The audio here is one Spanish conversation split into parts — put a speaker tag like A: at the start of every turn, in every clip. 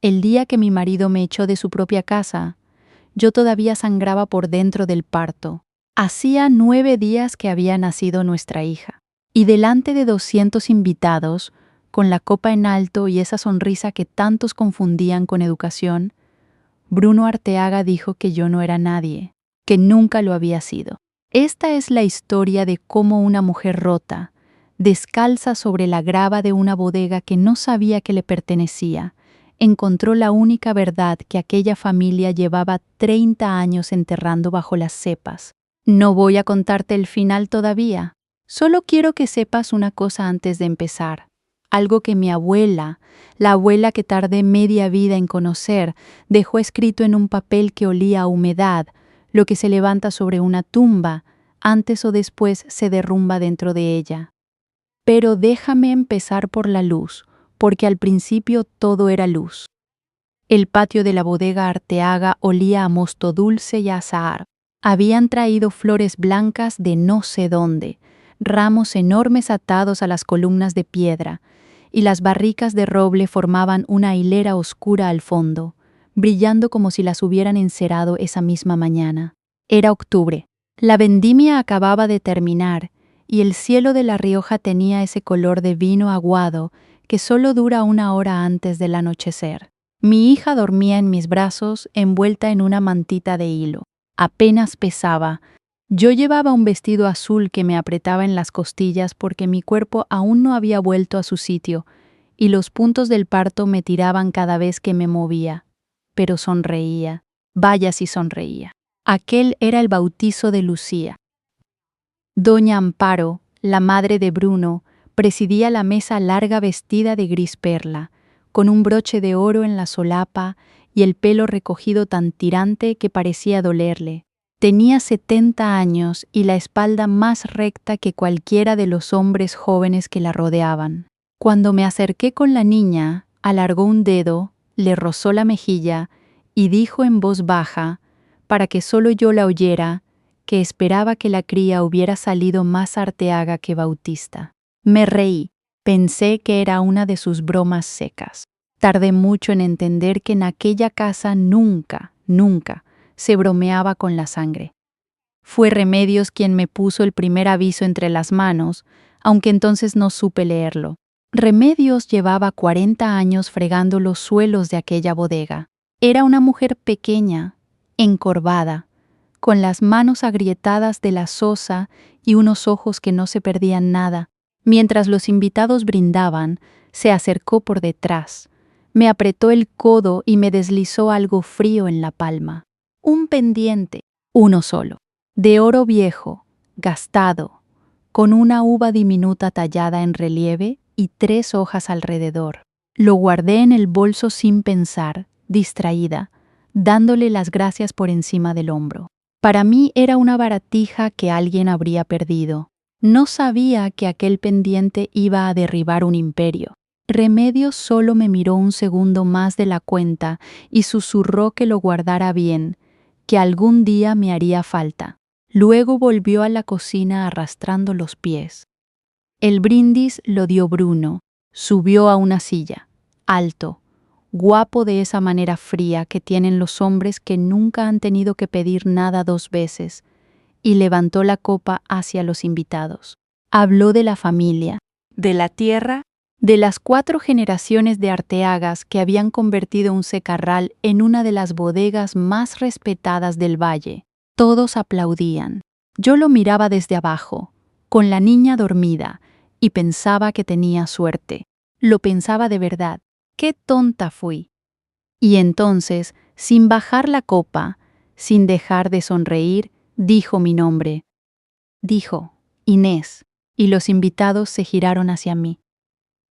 A: El día que mi marido me echó de su propia casa, yo todavía sangraba por dentro del parto. Hacía 9 días que había nacido nuestra hija. Y delante de 200 invitados, con la copa en alto y esa sonrisa que tantos confundían con educación, Bruno Arteaga dijo que yo no era nadie, que nunca lo había sido. Esta es la historia de cómo una mujer rota, descalza sobre la grava de una bodega que no sabía que le pertenecía, encontró la única verdad que aquella familia llevaba 30 años enterrando bajo las cepas. No voy a contarte el final todavía. Solo quiero que sepas una cosa antes de empezar. Algo que mi abuela, la abuela que tardé media vida en conocer, dejó escrito en un papel que olía a humedad, lo que se levanta sobre una tumba, antes o después se derrumba dentro de ella. Pero déjame empezar por la luz, porque al principio todo era luz. El patio de la bodega Arteaga olía a mosto dulce y a azahar. Habían traído flores blancas de no sé dónde, ramos enormes atados a las columnas de piedra, y las barricas de roble formaban una hilera oscura al fondo, brillando como si las hubieran encerado esa misma mañana. Era octubre. La vendimia acababa de terminar, y el cielo de La Rioja tenía ese color de vino aguado que solo dura 1 hora antes del anochecer. Mi hija dormía en mis brazos, envuelta en una mantita de hilo. Apenas pesaba. Yo llevaba un vestido azul que me apretaba en las costillas porque mi cuerpo aún no había vuelto a su sitio, y los puntos del parto me tiraban cada vez que me movía. Pero sonreía. Vaya si sonreía. Aquel era el bautizo de Lucía. Doña Amparo, la madre de Bruno, presidía la mesa larga vestida de gris perla, con un broche de oro en la solapa y el pelo recogido tan tirante que parecía dolerle. Tenía 70 años y la espalda más recta que cualquiera de los hombres jóvenes que la rodeaban. Cuando me acerqué con la niña, alargó un dedo, le rozó la mejilla y dijo en voz baja, para que solo yo la oyera, que esperaba que la cría hubiera salido más Arteaga que Bautista. Me reí, pensé que era una de sus bromas secas. Tardé mucho en entender que en aquella casa nunca se bromeaba con la sangre. Fue Remedios quien me puso el primer aviso entre las manos, aunque entonces no supe leerlo. Remedios llevaba 40 años fregando los suelos de aquella bodega. Era una mujer pequeña, encorvada, con las manos agrietadas de la sosa y unos ojos que no se perdían nada. Mientras los invitados brindaban, se acercó por detrás, me apretó el codo y me deslizó algo frío en la palma. Un pendiente, uno solo, de oro viejo, gastado, con una uva diminuta tallada en relieve y 3 hojas alrededor. Lo guardé en el bolso sin pensar, distraída, dándole las gracias por encima del hombro. Para mí era una baratija que alguien habría perdido. No sabía que aquel pendiente iba a derribar un imperio. Remedios solo me miró un segundo más de la cuenta y susurró que lo guardara bien, que algún día me haría falta. Luego volvió a la cocina arrastrando los pies. El brindis lo dio Bruno. Subió a una silla, alto, guapo de esa manera fría que tienen los hombres que nunca han tenido que pedir nada 2 veces, y levantó la copa hacia los invitados. Habló de la familia, de la tierra, de las 4 generaciones de Arteagas que habían convertido un secarral en una de las bodegas más respetadas del valle. Todos aplaudían. Yo lo miraba desde abajo, con la niña dormida, y pensaba que tenía suerte. Lo pensaba de verdad. ¡Qué tonta fui! Y entonces, sin bajar la copa, sin dejar de sonreír, dijo mi nombre. Dijo, Inés, y los invitados se giraron hacia mí.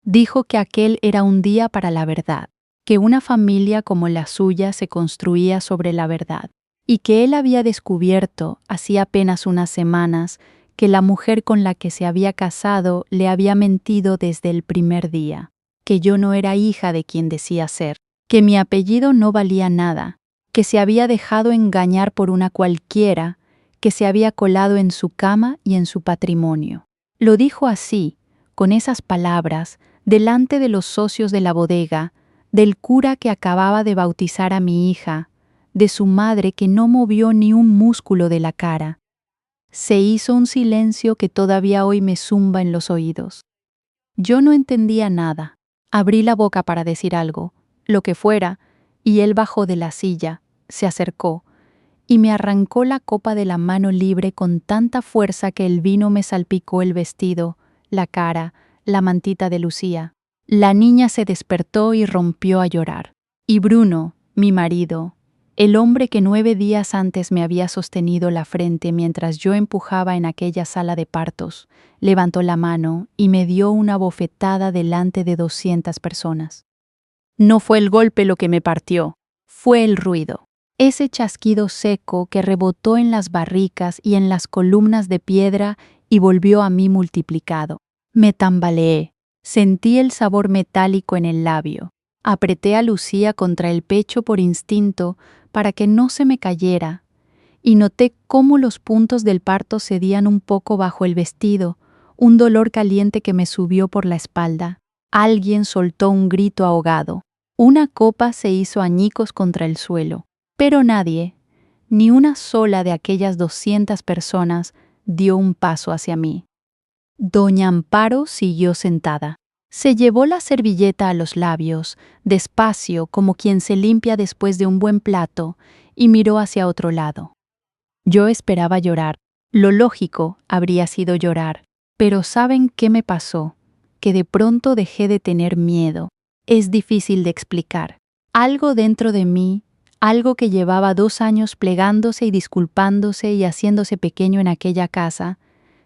A: Dijo que aquel era un día para la verdad, que una familia como la suya se construía sobre la verdad, y que él había descubierto, hacía apenas unas semanas, que la mujer con la que se había casado le había mentido desde el primer día, que yo no era hija de quien decía ser, que mi apellido no valía nada, que se había dejado engañar por una cualquiera, que se había colado en su cama y en su patrimonio. Lo dijo así, con esas palabras, delante de los socios de la bodega, del cura que acababa de bautizar a mi hija, de su madre que no movió ni un músculo de la cara. Se hizo un silencio que todavía hoy me zumba en los oídos. Yo no entendía nada. Abrí la boca para decir algo, lo que fuera, y él bajó de la silla, se acercó, y me arrancó la copa de la mano libre con tanta fuerza que el vino me salpicó el vestido, la cara, la mantita de Lucía. La niña se despertó y rompió a llorar. Y Bruno, mi marido, el hombre que 9 días antes me había sostenido la frente mientras yo empujaba en aquella sala de partos, levantó la mano y me dio una bofetada delante de 200 personas. No fue el golpe lo que me partió, fue el ruido. Ese chasquido seco que rebotó en las barricas y en las columnas de piedra y volvió a mí multiplicado. Me tambaleé, sentí el sabor metálico en el labio. Apreté a Lucía contra el pecho por instinto para que no se me cayera, y noté cómo los puntos del parto cedían un poco bajo el vestido, un dolor caliente que me subió por la espalda. Alguien soltó un grito ahogado. Una copa se hizo añicos contra el suelo. Pero nadie, ni una sola de aquellas 200 personas, dio un paso hacia mí. Doña Amparo siguió sentada. Se llevó la servilleta a los labios, despacio como quien se limpia después de un buen plato, y miró hacia otro lado. Yo esperaba llorar. Lo lógico habría sido llorar. Pero ¿saben qué me pasó? Que de pronto dejé de tener miedo. Es difícil de explicar. Algo dentro de mí, algo que llevaba 2 años plegándose y disculpándose y haciéndose pequeño en aquella casa,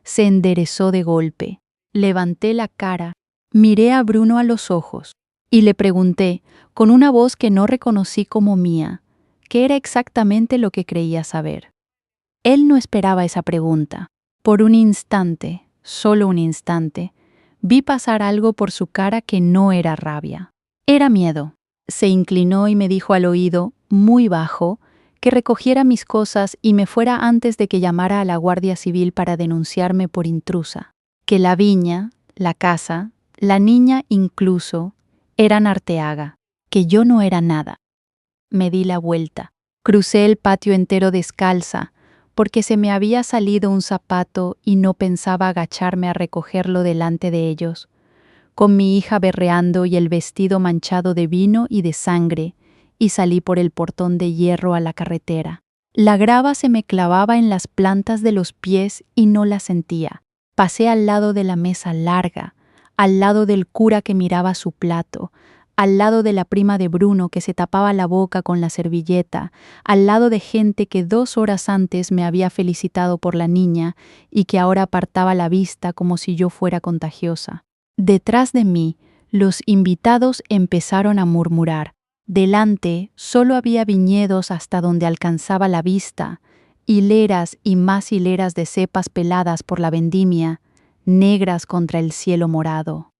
A: se enderezó de golpe. Levanté la cara, miré a Bruno a los ojos y le pregunté, con una voz que no reconocí como mía, qué era exactamente lo que creía saber. Él no esperaba esa pregunta. Por un instante, solo un instante, vi pasar algo por su cara que no era rabia. Era miedo. Se inclinó y me dijo al oído, muy bajo, que recogiera mis cosas y me fuera antes de que llamara a la Guardia Civil para denunciarme por intrusa. Que la viña, la casa, la niña incluso, eran Arteaga, que yo no era nada. Me di la vuelta. Crucé el patio entero descalza, porque se me había salido un zapato y no pensaba agacharme a recogerlo delante de ellos, con mi hija berreando y el vestido manchado de vino y de sangre, y salí por el portón de hierro a la carretera. La grava se me clavaba en las plantas de los pies y no la sentía. Pasé al lado de la mesa larga, al lado del cura que miraba su plato, al lado de la prima de Bruno que se tapaba la boca con la servilleta, al lado de gente que 2 horas antes me había felicitado por la niña y que ahora apartaba la vista como si yo fuera contagiosa. Detrás de mí, los invitados empezaron a murmurar. Delante solo había viñedos hasta donde alcanzaba la vista, hileras y más hileras de cepas peladas por la vendimia, negras contra el cielo morado.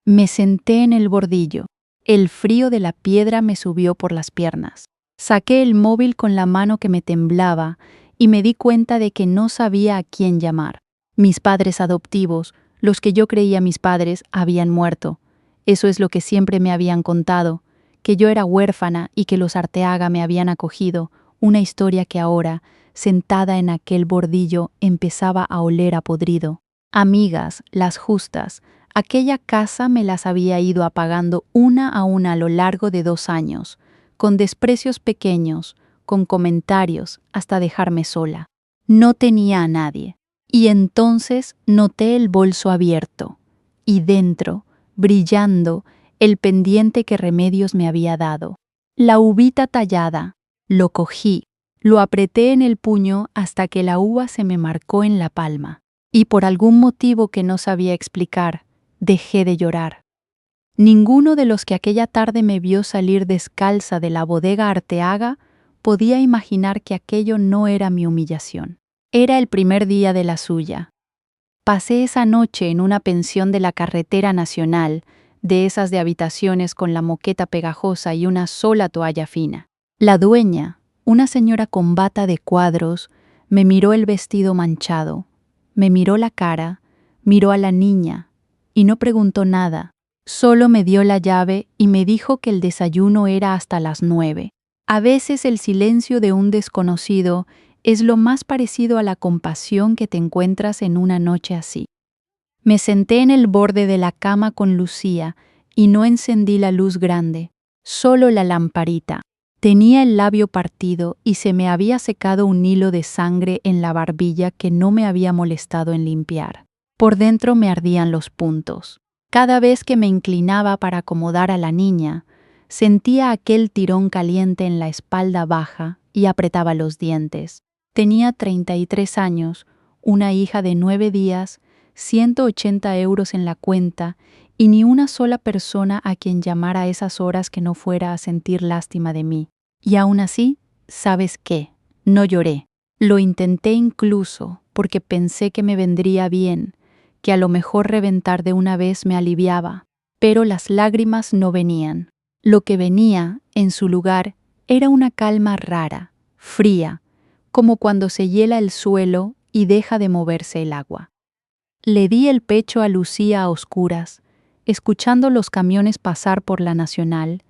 A: Me senté en el bordillo. El frío de la piedra me subió por las piernas. Saqué el móvil con la mano que me temblaba y me di cuenta de que no sabía a quién llamar. Mis padres adoptivos, los que yo creía mis padres, habían muerto. Eso es lo que siempre me habían contado, que yo era huérfana y que los Arteaga me habían acogido, una historia que ahora, sentada en aquel bordillo, empezaba a oler a podrido. Amigas, las justas, aquella casa me las había ido apagando una a una a lo largo de 2 años, con desprecios pequeños, con comentarios, hasta dejarme sola. No tenía a nadie. Y entonces noté el bolso abierto, y dentro, brillando, el pendiente que Remedios me había dado. La uvita tallada. Lo cogí, lo apreté en el puño hasta que la uva se me marcó en la palma. Y por algún motivo que no sabía explicar, dejé de llorar. Ninguno de los que aquella tarde me vio salir descalza de la bodega Arteaga podía imaginar que aquello no era mi humillación. Era el primer día de la suya. Pasé esa noche en una pensión de la carretera nacional, de esas de habitaciones con la moqueta pegajosa y una sola toalla fina. La dueña, una señora con bata de cuadros, me miró el vestido manchado, me miró la cara, miró a la niña y no preguntó nada, Solo me dio la llave y me dijo que el desayuno era hasta las 9. A veces el silencio de un desconocido es lo más parecido a la compasión que te encuentras en una noche así. Me senté en el borde de la cama con Lucía y no encendí la luz grande, solo la lamparita. Tenía el labio partido y se me había secado un hilo de sangre en la barbilla que no me había molestado en limpiar. Por dentro me ardían los puntos. Cada vez que me inclinaba para acomodar a la niña, sentía aquel tirón caliente en la espalda baja y apretaba los dientes. Tenía 33 años, una hija de 9 días, 180 euros en la cuenta y ni una sola persona a quien llamar a esas horas que no fuera a sentir lástima de mí. Y aún así, ¿sabes qué? No lloré. Lo intenté incluso porque pensé que me vendría bien, que a lo mejor reventar de una vez me aliviaba, pero las lágrimas no venían. Lo que venía, en su lugar, era una calma rara, fría, como cuando se hiela el suelo y deja de moverse el agua. Le di el pecho a Lucía a oscuras, escuchando los camiones pasar por la Nacional,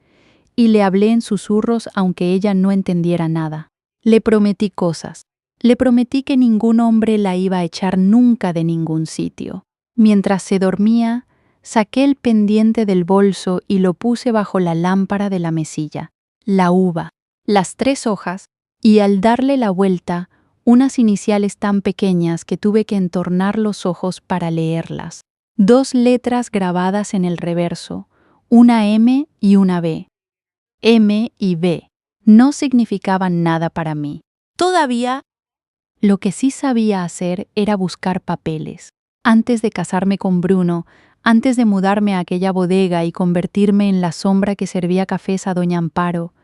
A: y le hablé en susurros aunque ella no entendiera nada. Le prometí cosas. Le prometí que ningún hombre la iba a echar nunca de ningún sitio. Mientras se dormía, saqué el pendiente del bolso y lo puse bajo la lámpara de la mesilla. La uva, las 3 hojas, y al darle la vuelta, unas iniciales tan pequeñas que tuve que entornar los ojos para leerlas. 2 letras grabadas en el reverso, una M y una B. M y B no significaban nada para mí. Todavía, lo que sí sabía hacer era buscar papeles. Antes de casarme con Bruno, antes de mudarme a aquella bodega y convertirme en la sombra que servía cafés a doña Amparo,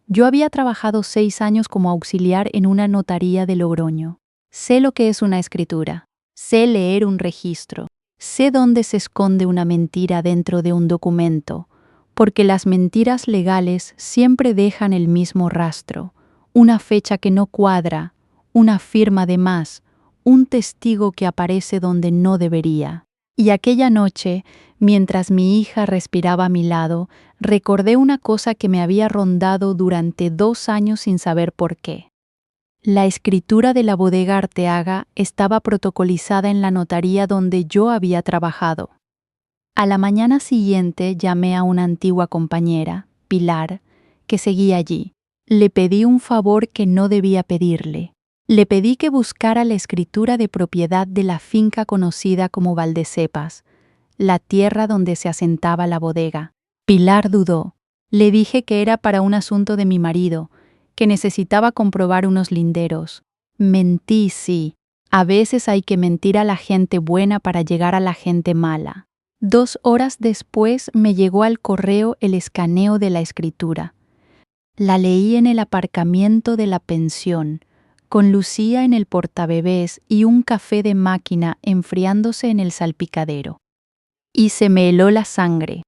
A: yo había trabajado 6 años como auxiliar en una notaría de Logroño. Sé lo que es una escritura, sé leer un registro, sé dónde se esconde una mentira dentro de un documento, porque las mentiras legales siempre dejan el mismo rastro, una fecha que no cuadra, una firma de más, un testigo que aparece donde no debería. Y aquella noche, mientras mi hija respiraba a mi lado, recordé una cosa que me había rondado durante 2 años sin saber por qué. La escritura de la bodega Arteaga estaba protocolizada en la notaría donde yo había trabajado. A la mañana siguiente llamé a una antigua compañera, Pilar, que seguía allí. Le pedí un favor que no debía pedirle. Le pedí que buscara la escritura de propiedad de la finca conocida como Valdecepas, la tierra donde se asentaba la bodega. Pilar dudó. Le dije que era para un asunto de mi marido, que necesitaba comprobar unos linderos. Mentí, sí. A veces hay que mentir a la gente buena para llegar a la gente mala. 2 horas después me llegó al correo el escaneo de la escritura. La leí en el aparcamiento de la pensión, con Lucía en el portabebés y un café de máquina enfriándose en el salpicadero. Y se me heló la sangre.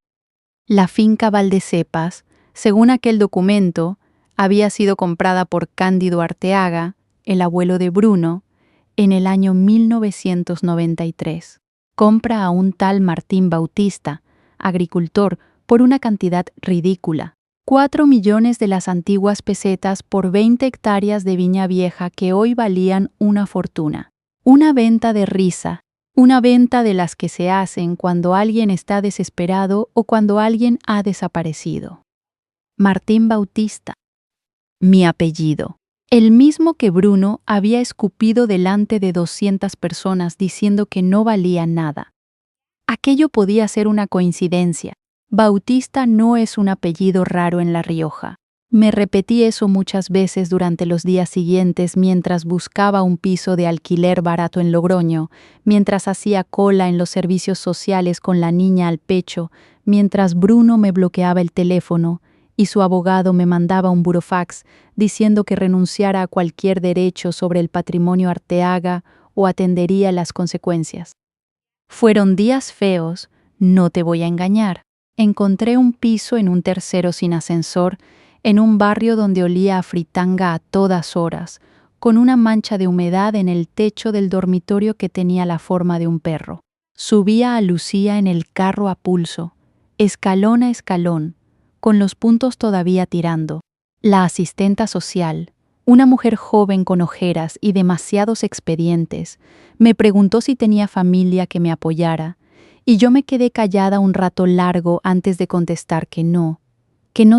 A: La finca Valdecepas, según aquel documento, había sido comprada por Cándido Arteaga, el abuelo de Bruno, en el año 1993. Compra a un tal Martín Bautista, agricultor, por una cantidad ridícula. 4 millones de las antiguas pesetas por 20 hectáreas de viña vieja que hoy valían una fortuna. Una venta de risa, una venta de las que se hacen cuando alguien está desesperado o cuando alguien ha desaparecido. Martín Bautista. Mi apellido. El mismo que Bruno había escupido delante de 200 personas diciendo que no valía nada. Aquello podía ser una coincidencia. Bautista no es un apellido raro en La Rioja. Me repetí eso muchas veces durante los días siguientes mientras buscaba un piso de alquiler barato en Logroño, mientras hacía cola en los servicios sociales con la niña al pecho, mientras Bruno me bloqueaba el teléfono y su abogado me mandaba un burofax diciendo que renunciara a cualquier derecho sobre el patrimonio Arteaga o atendería las consecuencias. Fueron días feos, no te voy a engañar. Encontré un piso en un tercero sin ascensor, en un barrio donde olía a fritanga a todas horas, con una mancha de humedad en el techo del dormitorio que tenía la forma de un perro. Subía a Lucía en el carro a pulso, escalón a escalón, con los puntos todavía tirando. La asistenta social, una mujer joven con ojeras y demasiados expedientes, me preguntó si tenía familia que me apoyara, y yo me quedé callada un rato largo antes de contestar que no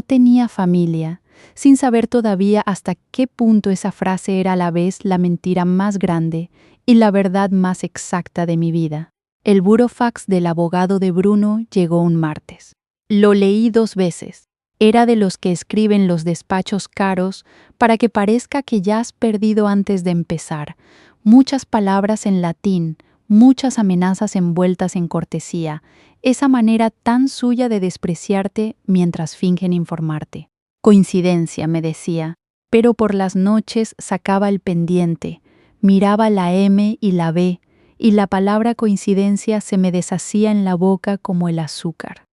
A: tenía familia, sin saber todavía hasta qué punto esa frase era a la vez la mentira más grande y la verdad más exacta de mi vida. El burofax del abogado de Bruno llegó un martes. Lo leí 2 veces. Era de los que escriben los despachos caros para que parezca que ya has perdido antes de empezar. Muchas palabras en latín, muchas amenazas envueltas en cortesía, esa manera tan suya de despreciarte mientras fingen informarte. Coincidencia, me decía, pero por las noches sacaba el pendiente, miraba la M y la B, y la palabra coincidencia se me deshacía en la boca como el azúcar.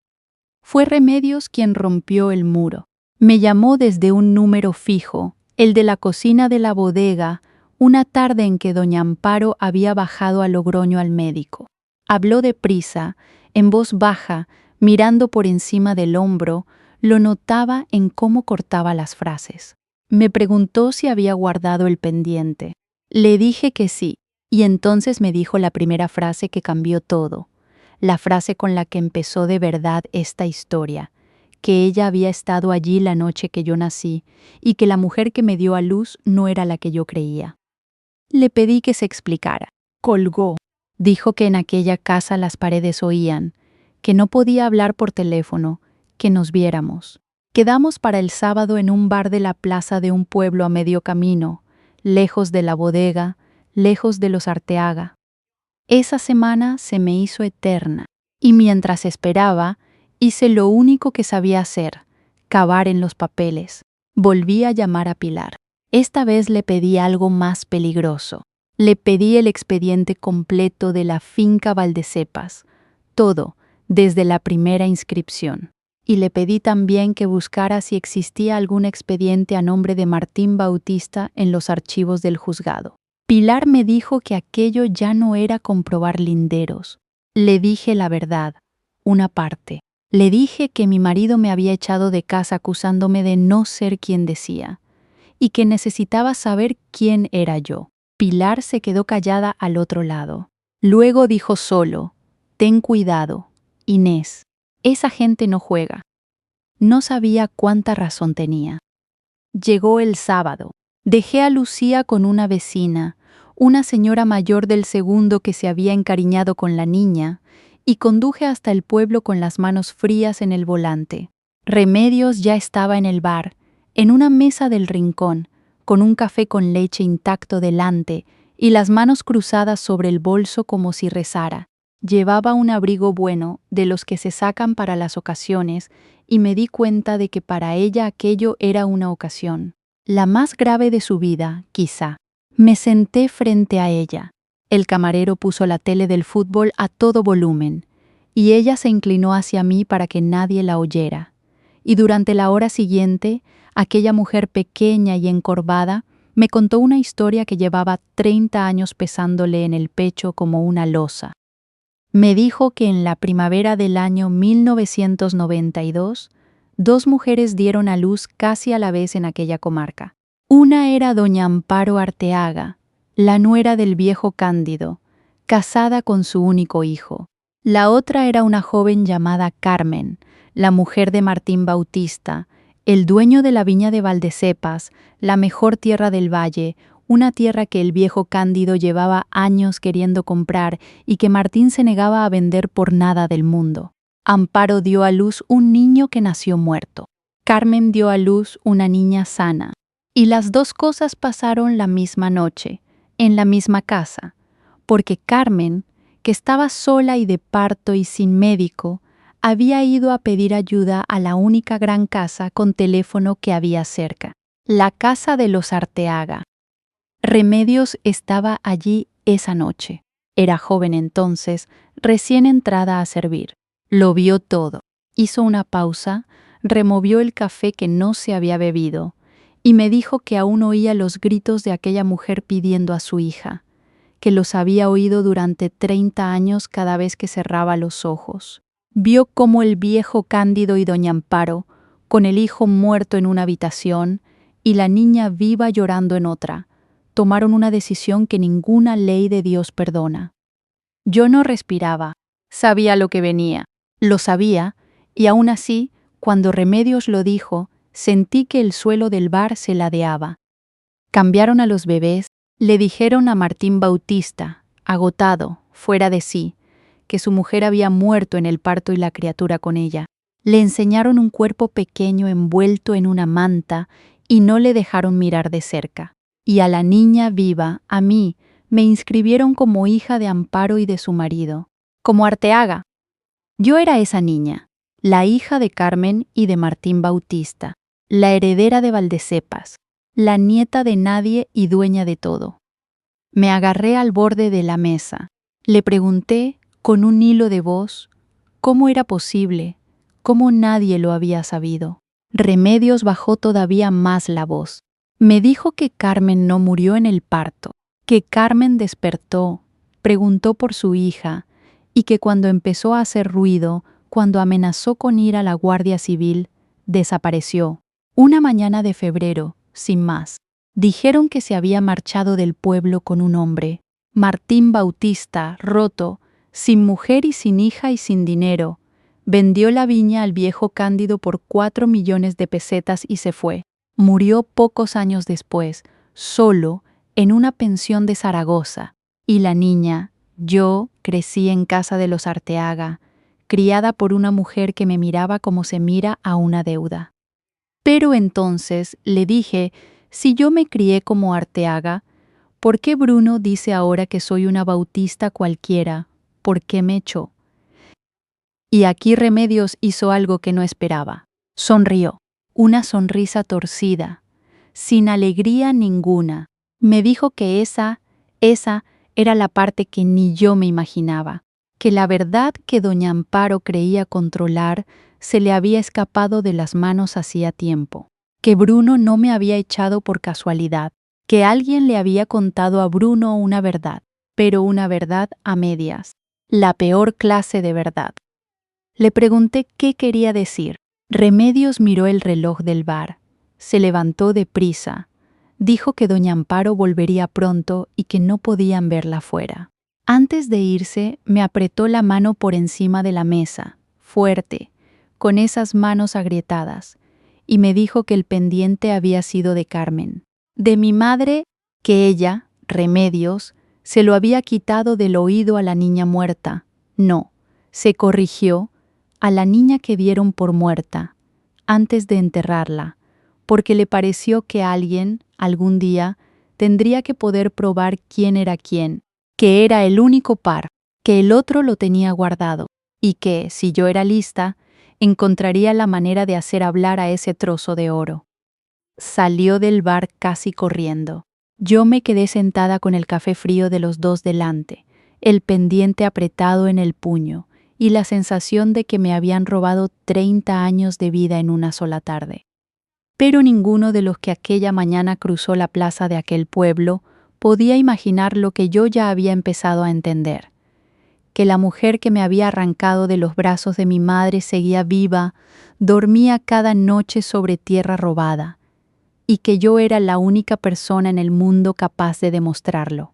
A: Fue Remedios quien rompió el muro. Me llamó desde un número fijo, el de la cocina de la bodega, una tarde en que doña Amparo había bajado a Logroño al médico. Habló deprisa, en voz baja, mirando por encima del hombro, lo notaba en cómo cortaba las frases. Me preguntó si había guardado el pendiente. Le dije que sí, y entonces me dijo la primera frase que cambió todo, la frase con la que empezó de verdad esta historia, que ella había estado allí la noche que yo nací y que la mujer que me dio a luz no era la que yo creía. Le pedí que se explicara. Colgó. Dijo que en aquella casa las paredes oían, que no podía hablar por teléfono, que nos viéramos. Quedamos para el sábado en un bar de la plaza de un pueblo a medio camino, lejos de la bodega, lejos de los Arteaga. Esa semana se me hizo eterna, y mientras esperaba, hice lo único que sabía hacer, cavar en los papeles. Volví a llamar a Pilar. Esta vez le pedí algo más peligroso. Le pedí el expediente completo de la finca Valdecepas, todo, desde la primera inscripción. Y le pedí también que buscara si existía algún expediente a nombre de Martín Bautista en los archivos del juzgado. Pilar me dijo que aquello ya no era comprobar linderos. Le dije la verdad, una parte. Le dije que mi marido me había echado de casa acusándome de no ser quien decía, y que necesitaba saber quién era yo. Pilar se quedó callada al otro lado. Luego dijo solo: «Ten cuidado, Inés, esa gente no juega». No sabía cuánta razón tenía. Llegó el sábado. Dejé a Lucía con una vecina, una señora mayor del segundo que se había encariñado con la niña, y conduje hasta el pueblo con las manos frías en el volante. Remedios ya estaba en el bar, en una mesa del rincón, con un café con leche intacto delante y las manos cruzadas sobre el bolso como si rezara. Llevaba un abrigo bueno, de los que se sacan para las ocasiones, y me di cuenta de que para ella aquello era una ocasión, la más grave de su vida, quizá. Me senté frente a ella. El camarero puso la tele del fútbol a todo volumen, y ella se inclinó hacia mí para que nadie la oyera. Y durante la hora siguiente, aquella mujer pequeña y encorvada me contó una historia que llevaba 30 años pesándole en el pecho como una losa. Me dijo que en la primavera del año 1992, 2 mujeres dieron a luz casi a la vez en aquella comarca. Una era doña Amparo Arteaga, la nuera del viejo Cándido, casada con su único hijo. La otra era una joven llamada Carmen, la mujer de Martín Bautista, el dueño de la viña de Valdecepas, la mejor tierra del valle, una tierra que el viejo Cándido llevaba años queriendo comprar y que Martín se negaba a vender por nada del mundo. Amparo dio a luz un niño que nació muerto. Carmen dio a luz una niña sana. Y las 2 cosas pasaron la misma noche, en la misma casa, porque Carmen, que estaba sola y de parto y sin médico, había ido a pedir ayuda a la única gran casa con teléfono que había cerca, la casa de los Arteaga. Remedios estaba allí esa noche. Era joven entonces, recién entrada a servir. Lo vio todo. Hizo una pausa, removió el café que no se había bebido, y me dijo que aún oía los gritos de aquella mujer pidiendo a su hija, que los había oído durante 30 años cada vez que cerraba los ojos. Vio cómo el viejo Cándido y doña Amparo, con el hijo muerto en una habitación y la niña viva llorando en otra, tomaron una decisión que ninguna ley de Dios perdona. Yo no respiraba, sabía lo que venía, lo sabía, y aún así, cuando Remedios lo dijo, sentí que el suelo del bar se ladeaba. Cambiaron a los bebés, le dijeron a Martín Bautista, agotado, fuera de sí, que su mujer había muerto en el parto y la criatura con ella. Le enseñaron un cuerpo pequeño envuelto en una manta y no le dejaron mirar de cerca. Y a la niña viva, a mí, me inscribieron como hija de Amparo y de su marido, como Arteaga. Yo era esa niña, la hija de Carmen y de Martín Bautista, la heredera de Valdecepas, la nieta de nadie y dueña de todo. Me agarré al borde de la mesa. Le pregunté, con un hilo de voz, cómo era posible, cómo nadie lo había sabido. Remedios bajó todavía más la voz. Me dijo que Carmen no murió en el parto, que Carmen despertó, preguntó por su hija, y que cuando empezó a hacer ruido, cuando amenazó con ir a la Guardia Civil, desapareció. Una mañana de febrero, sin más. Dijeron que se había marchado del pueblo con un hombre, Martín Bautista, roto, sin mujer y sin hija y sin dinero. Vendió la viña al viejo Cándido por 4 millones de pesetas y se fue. Murió pocos años después, solo, en una pensión de Zaragoza. Y la niña, yo, crecí en casa de los Arteaga, criada por una mujer que me miraba como se mira a una deuda. Pero entonces le dije, si yo me crié como Arteaga, ¿por qué Bruno dice ahora que soy una bautista cualquiera? ¿Por qué me echó? Y aquí Remedios hizo algo que no esperaba. Sonrió, una sonrisa torcida, sin alegría ninguna. Me dijo que esa era la parte que ni yo me imaginaba, que la verdad que doña Amparo creía controlar se le había escapado de las manos hacía tiempo, que Bruno no me había echado por casualidad, que alguien le había contado a Bruno una verdad, pero una verdad a medias, la peor clase de verdad. Le pregunté qué quería decir. Remedios miró el reloj del bar, se levantó deprisa, dijo que doña Amparo volvería pronto y que no podían verla fuera. Antes de irse, me apretó la mano por encima de la mesa, fuerte, con esas manos agrietadas, y me dijo que el pendiente había sido de Carmen, de mi madre, que ella, Remedios, se lo había quitado del oído a la niña muerta. No, se corrigió, a la niña que dieron por muerta, antes de enterrarla, porque le pareció que alguien, algún día, tendría que poder probar quién era quién, que era el único par, que el otro lo tenía guardado, y que, si yo era lista, encontraría la manera de hacer hablar a ese trozo de oro. Salió del bar casi corriendo. Yo me quedé sentada con el café frío de los dos delante, el pendiente apretado en el puño, y la sensación de que me habían robado 30 años de vida en una sola tarde. Pero ninguno de los que aquella mañana cruzó la plaza de aquel pueblo podía imaginar lo que yo ya había empezado a entender, que la mujer que me había arrancado de los brazos de mi madre seguía viva, dormía cada noche sobre tierra robada, y que yo era la única persona en el mundo capaz de demostrarlo.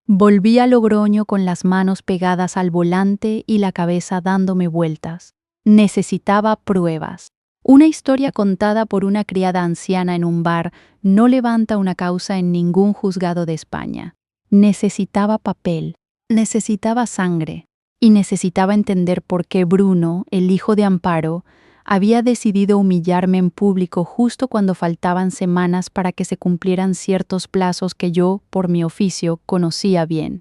A: Volví a Logroño con las manos pegadas al volante y la cabeza dándome vueltas. Necesitaba pruebas. Una historia contada por una criada anciana en un bar no levanta una causa en ningún juzgado de España. Necesitaba papel, necesitaba sangre, y necesitaba entender por qué Bruno, el hijo de Amparo, había decidido humillarme en público justo cuando faltaban semanas para que se cumplieran ciertos plazos que yo, por mi oficio, conocía bien.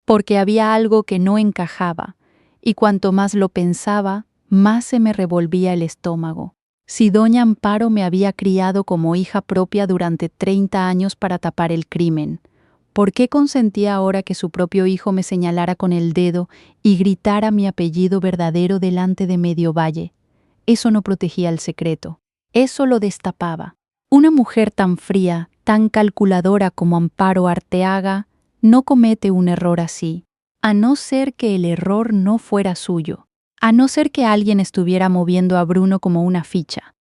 A: Porque había algo que no encajaba, y cuanto más lo pensaba, más se me revolvía el estómago. Si doña Amparo me había criado como hija propia durante 30 años para tapar el crimen, ¿por qué consentía ahora que su propio hijo me señalara con el dedo y gritara mi apellido verdadero delante de medio valle? Eso no protegía el secreto, eso lo destapaba. Una mujer tan fría, tan calculadora como Amparo Arteaga, no comete un error así, a no ser que el error no fuera suyo, a no ser que alguien estuviera moviendo a Bruno como una ficha.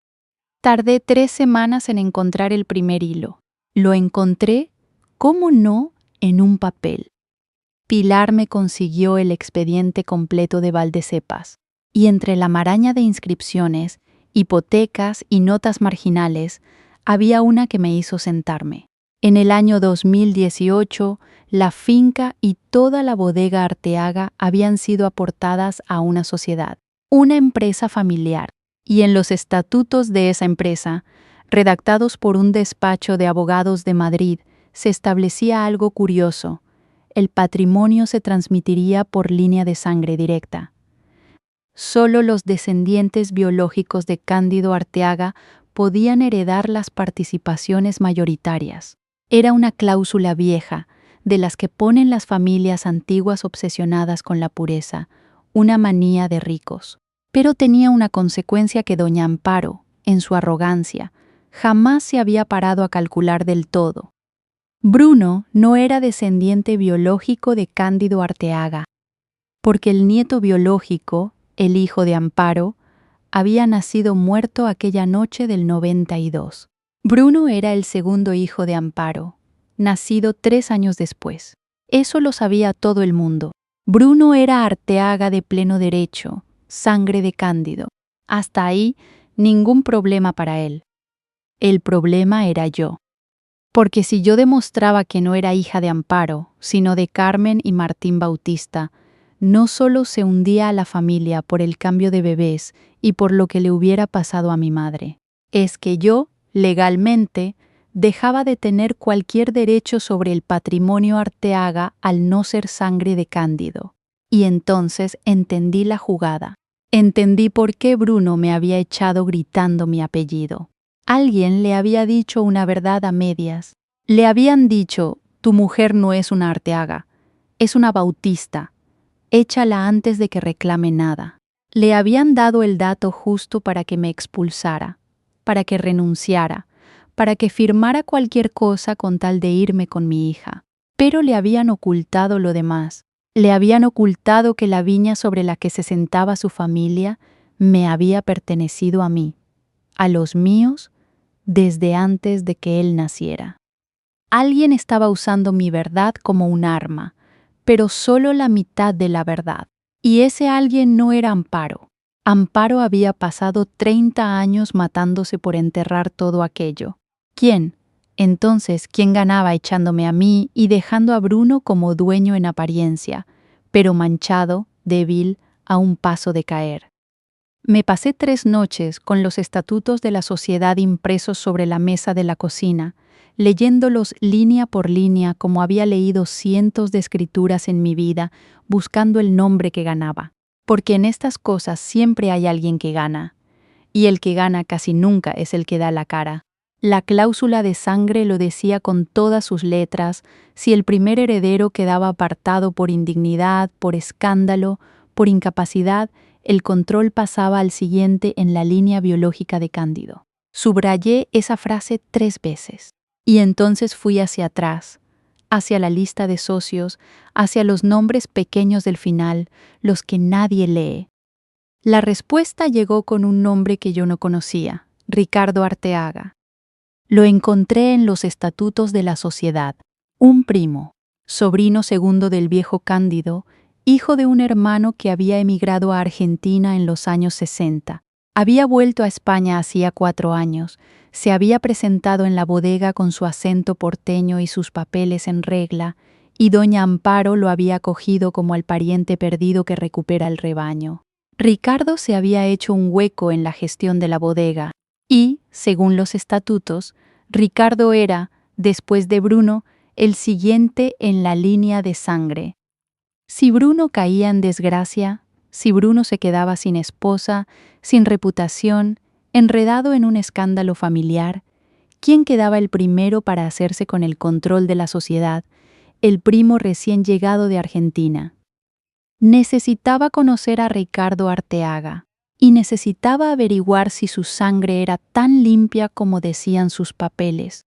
A: Tardé 3 semanas en encontrar el primer hilo. Lo encontré, ¿cómo no?, en un papel. Pilar me consiguió el expediente completo de Valdecepas, y entre la maraña de inscripciones, hipotecas y notas marginales, había una que me hizo sentarme. En el año 2018, la finca y toda la bodega Arteaga habían sido aportadas a una sociedad, una empresa familiar, y en los estatutos de esa empresa, redactados por un despacho de abogados de Madrid, se establecía algo curioso: el patrimonio se transmitiría por línea de sangre directa. Solo los descendientes biológicos de Cándido Arteaga podían heredar las participaciones mayoritarias. Era una cláusula vieja, de las que ponen las familias antiguas obsesionadas con la pureza, una manía de ricos. Pero tenía una consecuencia que doña Amparo, en su arrogancia, jamás se había parado a calcular del todo. Bruno no era descendiente biológico de Cándido Arteaga, porque el nieto biológico, el hijo de Amparo, había nacido muerto aquella noche del 92. Bruno era el segundo hijo de Amparo, nacido 3 años después. Eso lo sabía todo el mundo. Bruno era Arteaga de pleno derecho, sangre de Cándido. Hasta ahí, ningún problema para él. El problema era yo. Porque si yo demostraba que no era hija de Amparo, sino de Carmen y Martín Bautista, no solo se hundía a la familia por el cambio de bebés y por lo que le hubiera pasado a mi madre, es que yo, legalmente, dejaba de tener cualquier derecho sobre el patrimonio Arteaga al no ser sangre de Cándido. Y entonces entendí la jugada. Entendí por qué Bruno me había echado gritando mi apellido. Alguien le había dicho una verdad a medias. Le habían dicho: tu mujer no es una Arteaga, es una Bautista. Échala antes de que reclame nada. Le habían dado el dato justo para que me expulsara, para que renunciara, para que firmara cualquier cosa con tal de irme con mi hija. Pero le habían ocultado lo demás. Le habían ocultado que la viña sobre la que se sentaba su familia me había pertenecido a mí, a los míos, desde antes de que él naciera. Alguien estaba usando mi verdad como un arma, pero solo la mitad de la verdad. Y ese alguien no era Amparo. Amparo había pasado 30 años matándose por enterrar todo aquello. ¿Quién? Entonces, ¿quién ganaba echándome a mí y dejando a Bruno como dueño en apariencia, pero manchado, débil, a un paso de caer? Me pasé 3 noches con los estatutos de la sociedad impresos sobre la mesa de la cocina, leyéndolos línea por línea como había leído cientos de escrituras en mi vida, buscando el nombre que ganaba. Porque en estas cosas siempre hay alguien que gana, y el que gana casi nunca es el que da la cara. La cláusula de sangre lo decía con todas sus letras: si el primer heredero quedaba apartado por indignidad, por escándalo, por incapacidad, el control pasaba al siguiente en la línea biológica de Cándido. Subrayé esa frase 3 veces. Y entonces fui hacia atrás, hacia la lista de socios, hacia los nombres pequeños del final, los que nadie lee. La respuesta llegó con un nombre que yo no conocía: Ricardo Arteaga. Lo encontré en los estatutos de la sociedad. Un primo, sobrino segundo del viejo Cándido, hijo de un hermano que había emigrado a Argentina en los años 60. Había vuelto a España hacía 4 años, se había presentado en la bodega con su acento porteño y sus papeles en regla, y doña Amparo lo había acogido como al pariente perdido que recupera el rebaño. Ricardo se había hecho un hueco en la gestión de la bodega, y, según los estatutos, Ricardo era, después de Bruno, el siguiente en la línea de sangre. Si Bruno caía en desgracia, si Bruno se quedaba sin esposa, sin reputación, enredado en un escándalo familiar, ¿quién quedaba el primero para hacerse con el control de la sociedad? El primo recién llegado de Argentina. Necesitaba conocer a Ricardo Arteaga y necesitaba averiguar si su sangre era tan limpia como decían sus papeles.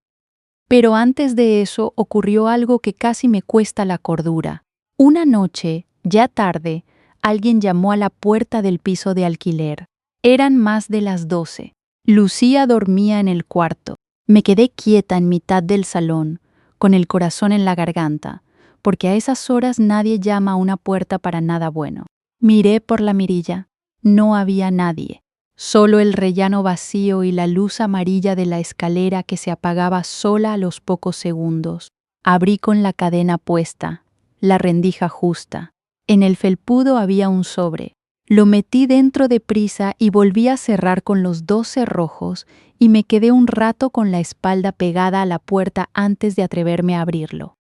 A: Pero antes de eso ocurrió algo que casi me cuesta la cordura. Una noche, ya tarde, Alguien llamó a la puerta del piso de alquiler. Eran más de las 12. Lucía dormía en el cuarto. Me quedé quieta en mitad del salón, con el corazón en la garganta, porque a esas horas nadie llama a una puerta para nada bueno. Miré por la mirilla. No había nadie. Solo el rellano vacío y la luz amarilla de la escalera que se apagaba sola a los pocos segundos. Abrí con la cadena puesta, la rendija justa. En el felpudo había un sobre. Lo metí dentro deprisa y volví a cerrar con los 2 cerrojos y me quedé un rato con la espalda pegada a la puerta antes de atreverme a abrirlo.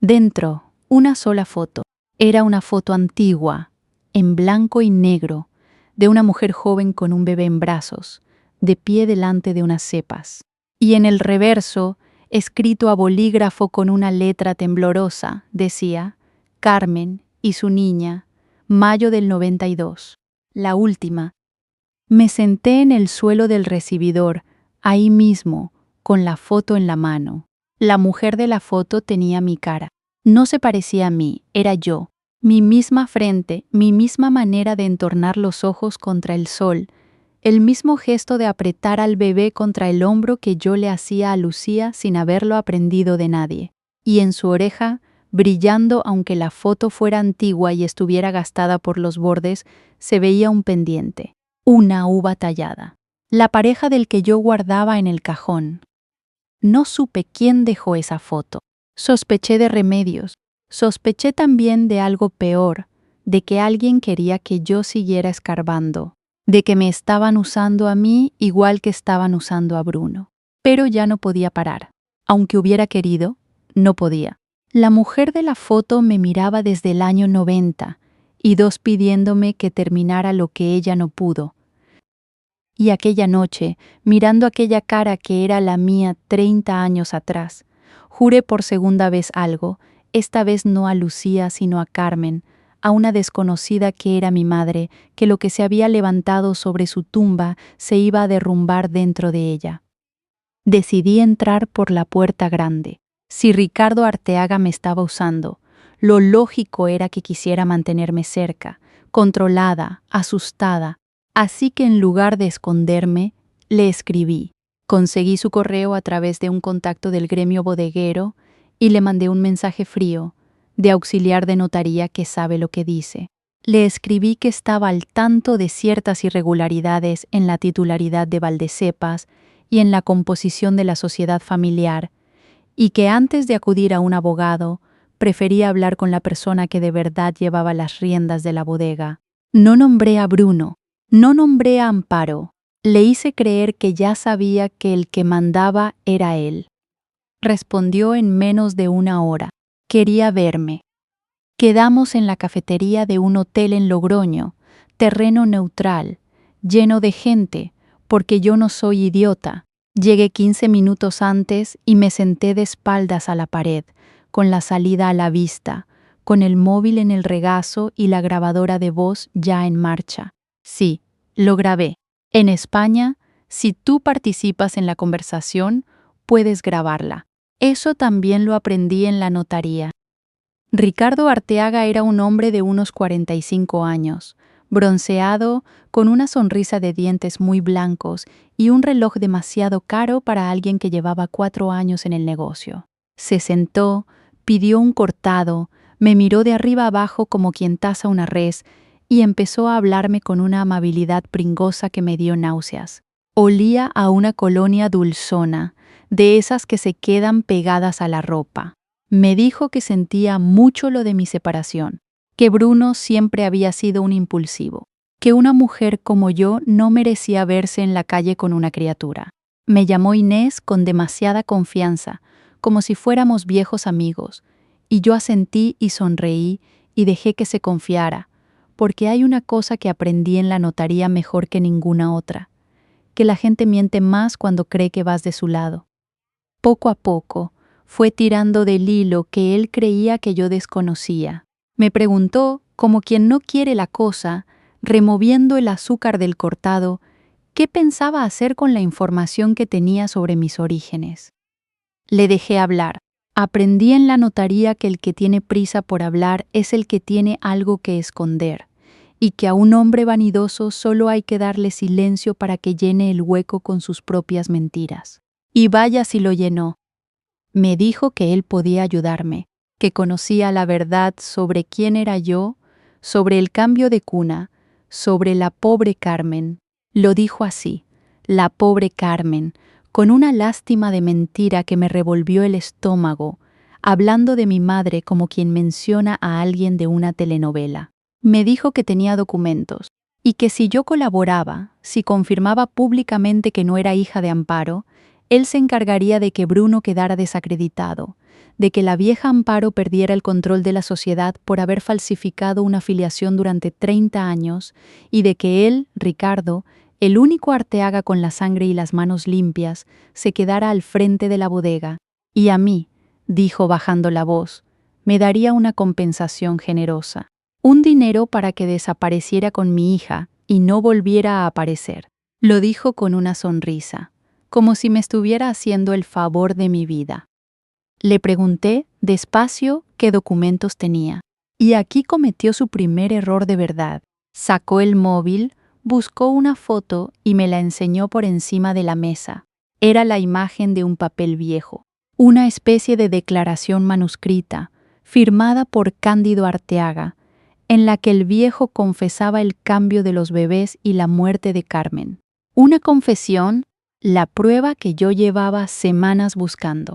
A: Dentro, una sola foto. Era una foto antigua, en blanco y negro, de una mujer joven con un bebé en brazos, de pie delante de unas cepas. Y en el reverso, escrito a bolígrafo con una letra temblorosa, decía: Carmen y su niña, mayo del 92. La última. Me senté en el suelo del recibidor, ahí mismo, con la foto en la mano. La mujer de la foto tenía mi cara. No se parecía a mí, era yo. Mi misma frente, mi misma manera de entornar los ojos contra el sol, el mismo gesto de apretar al bebé contra el hombro que yo le hacía a Lucía sin haberlo aprendido de nadie. Y en su oreja, brillando aunque la foto fuera antigua y estuviera gastada por los bordes, se veía un pendiente, una uva tallada. La pareja del que yo guardaba en el cajón. No supe quién dejó esa foto. Sospeché de remedios. Sospeché también de algo peor, de que alguien quería que yo siguiera escarbando, de que me estaban usando a mí igual que estaban usando a Bruno. Pero ya no podía parar. Aunque hubiera querido, no podía. La mujer de la foto me miraba desde el año 90, y 2 pidiéndome que terminara lo que ella no pudo. Y aquella noche, mirando aquella cara que era la mía 30 años atrás, juré por segunda vez algo, esta vez no a Lucía sino a Carmen, a una desconocida que era mi madre, que lo que se había levantado sobre su tumba se iba a derrumbar dentro de ella. Decidí entrar por la puerta grande. Si Ricardo Arteaga me estaba usando, lo lógico era que quisiera mantenerme cerca, controlada, asustada. Así que en lugar de esconderme, le escribí. Conseguí su correo a través de un contacto del gremio bodeguero y le mandé un mensaje frío, de auxiliar de notaría que sabe lo que dice. Le escribí que estaba al tanto de ciertas irregularidades en la titularidad de Valdecepas y en la composición de la sociedad familiar, y que antes de acudir a un abogado, prefería hablar con la persona que de verdad llevaba las riendas de la bodega. No nombré a Bruno, no nombré a Amparo, le hice creer que ya sabía que el que mandaba era él. Respondió en menos de 1 hora. Quería verme. Quedamos en la cafetería de un hotel en Logroño, terreno neutral, lleno de gente, porque yo no soy idiota. Llegué 15 minutos antes y me senté de espaldas a la pared, con la salida a la vista, con el móvil en el regazo y la grabadora de voz ya en marcha. Sí, lo grabé. En España, si tú participas en la conversación, puedes grabarla. Eso también lo aprendí en la notaría. Ricardo Arteaga era un hombre de unos 45 años, bronceado, con una sonrisa de dientes muy blancos y un reloj demasiado caro para alguien que llevaba 4 años en el negocio. Se sentó, pidió un cortado, me miró de arriba abajo como quien taza una res y empezó a hablarme con una amabilidad pringosa que me dio náuseas. Olía a una colonia dulzona, de esas que se quedan pegadas a la ropa. Me dijo que sentía mucho lo de mi separación, que Bruno siempre había sido un impulsivo, que una mujer como yo no merecía verse en la calle con una criatura. Me llamó Inés con demasiada confianza, como si fuéramos viejos amigos, y yo asentí y sonreí y dejé que se confiara, porque hay una cosa que aprendí en la notaría mejor que ninguna otra, que la gente miente más cuando cree que vas de su lado. Poco a poco, fue tirando del hilo que él creía que yo desconocía. Me preguntó, como quien no quiere la cosa, removiendo el azúcar del cortado, qué pensaba hacer con la información que tenía sobre mis orígenes. Le dejé hablar. Aprendí en la notaría que el que tiene prisa por hablar es el que tiene algo que esconder, y que a un hombre vanidoso solo hay que darle silencio para que llene el hueco con sus propias mentiras. Y vaya si lo llenó. Me dijo que él podía ayudarme, que conocía la verdad sobre quién era yo, sobre el cambio de cuna, sobre la pobre Carmen. Lo dijo así, la pobre Carmen, con una lástima de mentira que me revolvió el estómago, hablando de mi madre como quien menciona a alguien de una telenovela. Me dijo que tenía documentos, y que si yo colaboraba, si confirmaba públicamente que no era hija de Amparo, él se encargaría de que Bruno quedara desacreditado, de que la vieja Amparo perdiera el control de la sociedad por haber falsificado una filiación durante 30 años y de que él, Ricardo, el único Arteaga con la sangre y las manos limpias, se quedara al frente de la bodega. Y a mí, dijo bajando la voz, me daría una compensación generosa. Un dinero para que desapareciera con mi hija y no volviera a aparecer. Lo dijo con una sonrisa, como si me estuviera haciendo el favor de mi vida. Le pregunté, despacio, qué documentos tenía. Y aquí cometió su primer error de verdad. Sacó el móvil, buscó una foto y me la enseñó por encima de la mesa. Era la imagen de un papel viejo, una especie de declaración manuscrita, firmada por Cándido Arteaga, en la que el viejo confesaba el cambio de los bebés y la muerte de Carmen. Una confesión, la prueba que yo llevaba semanas buscando.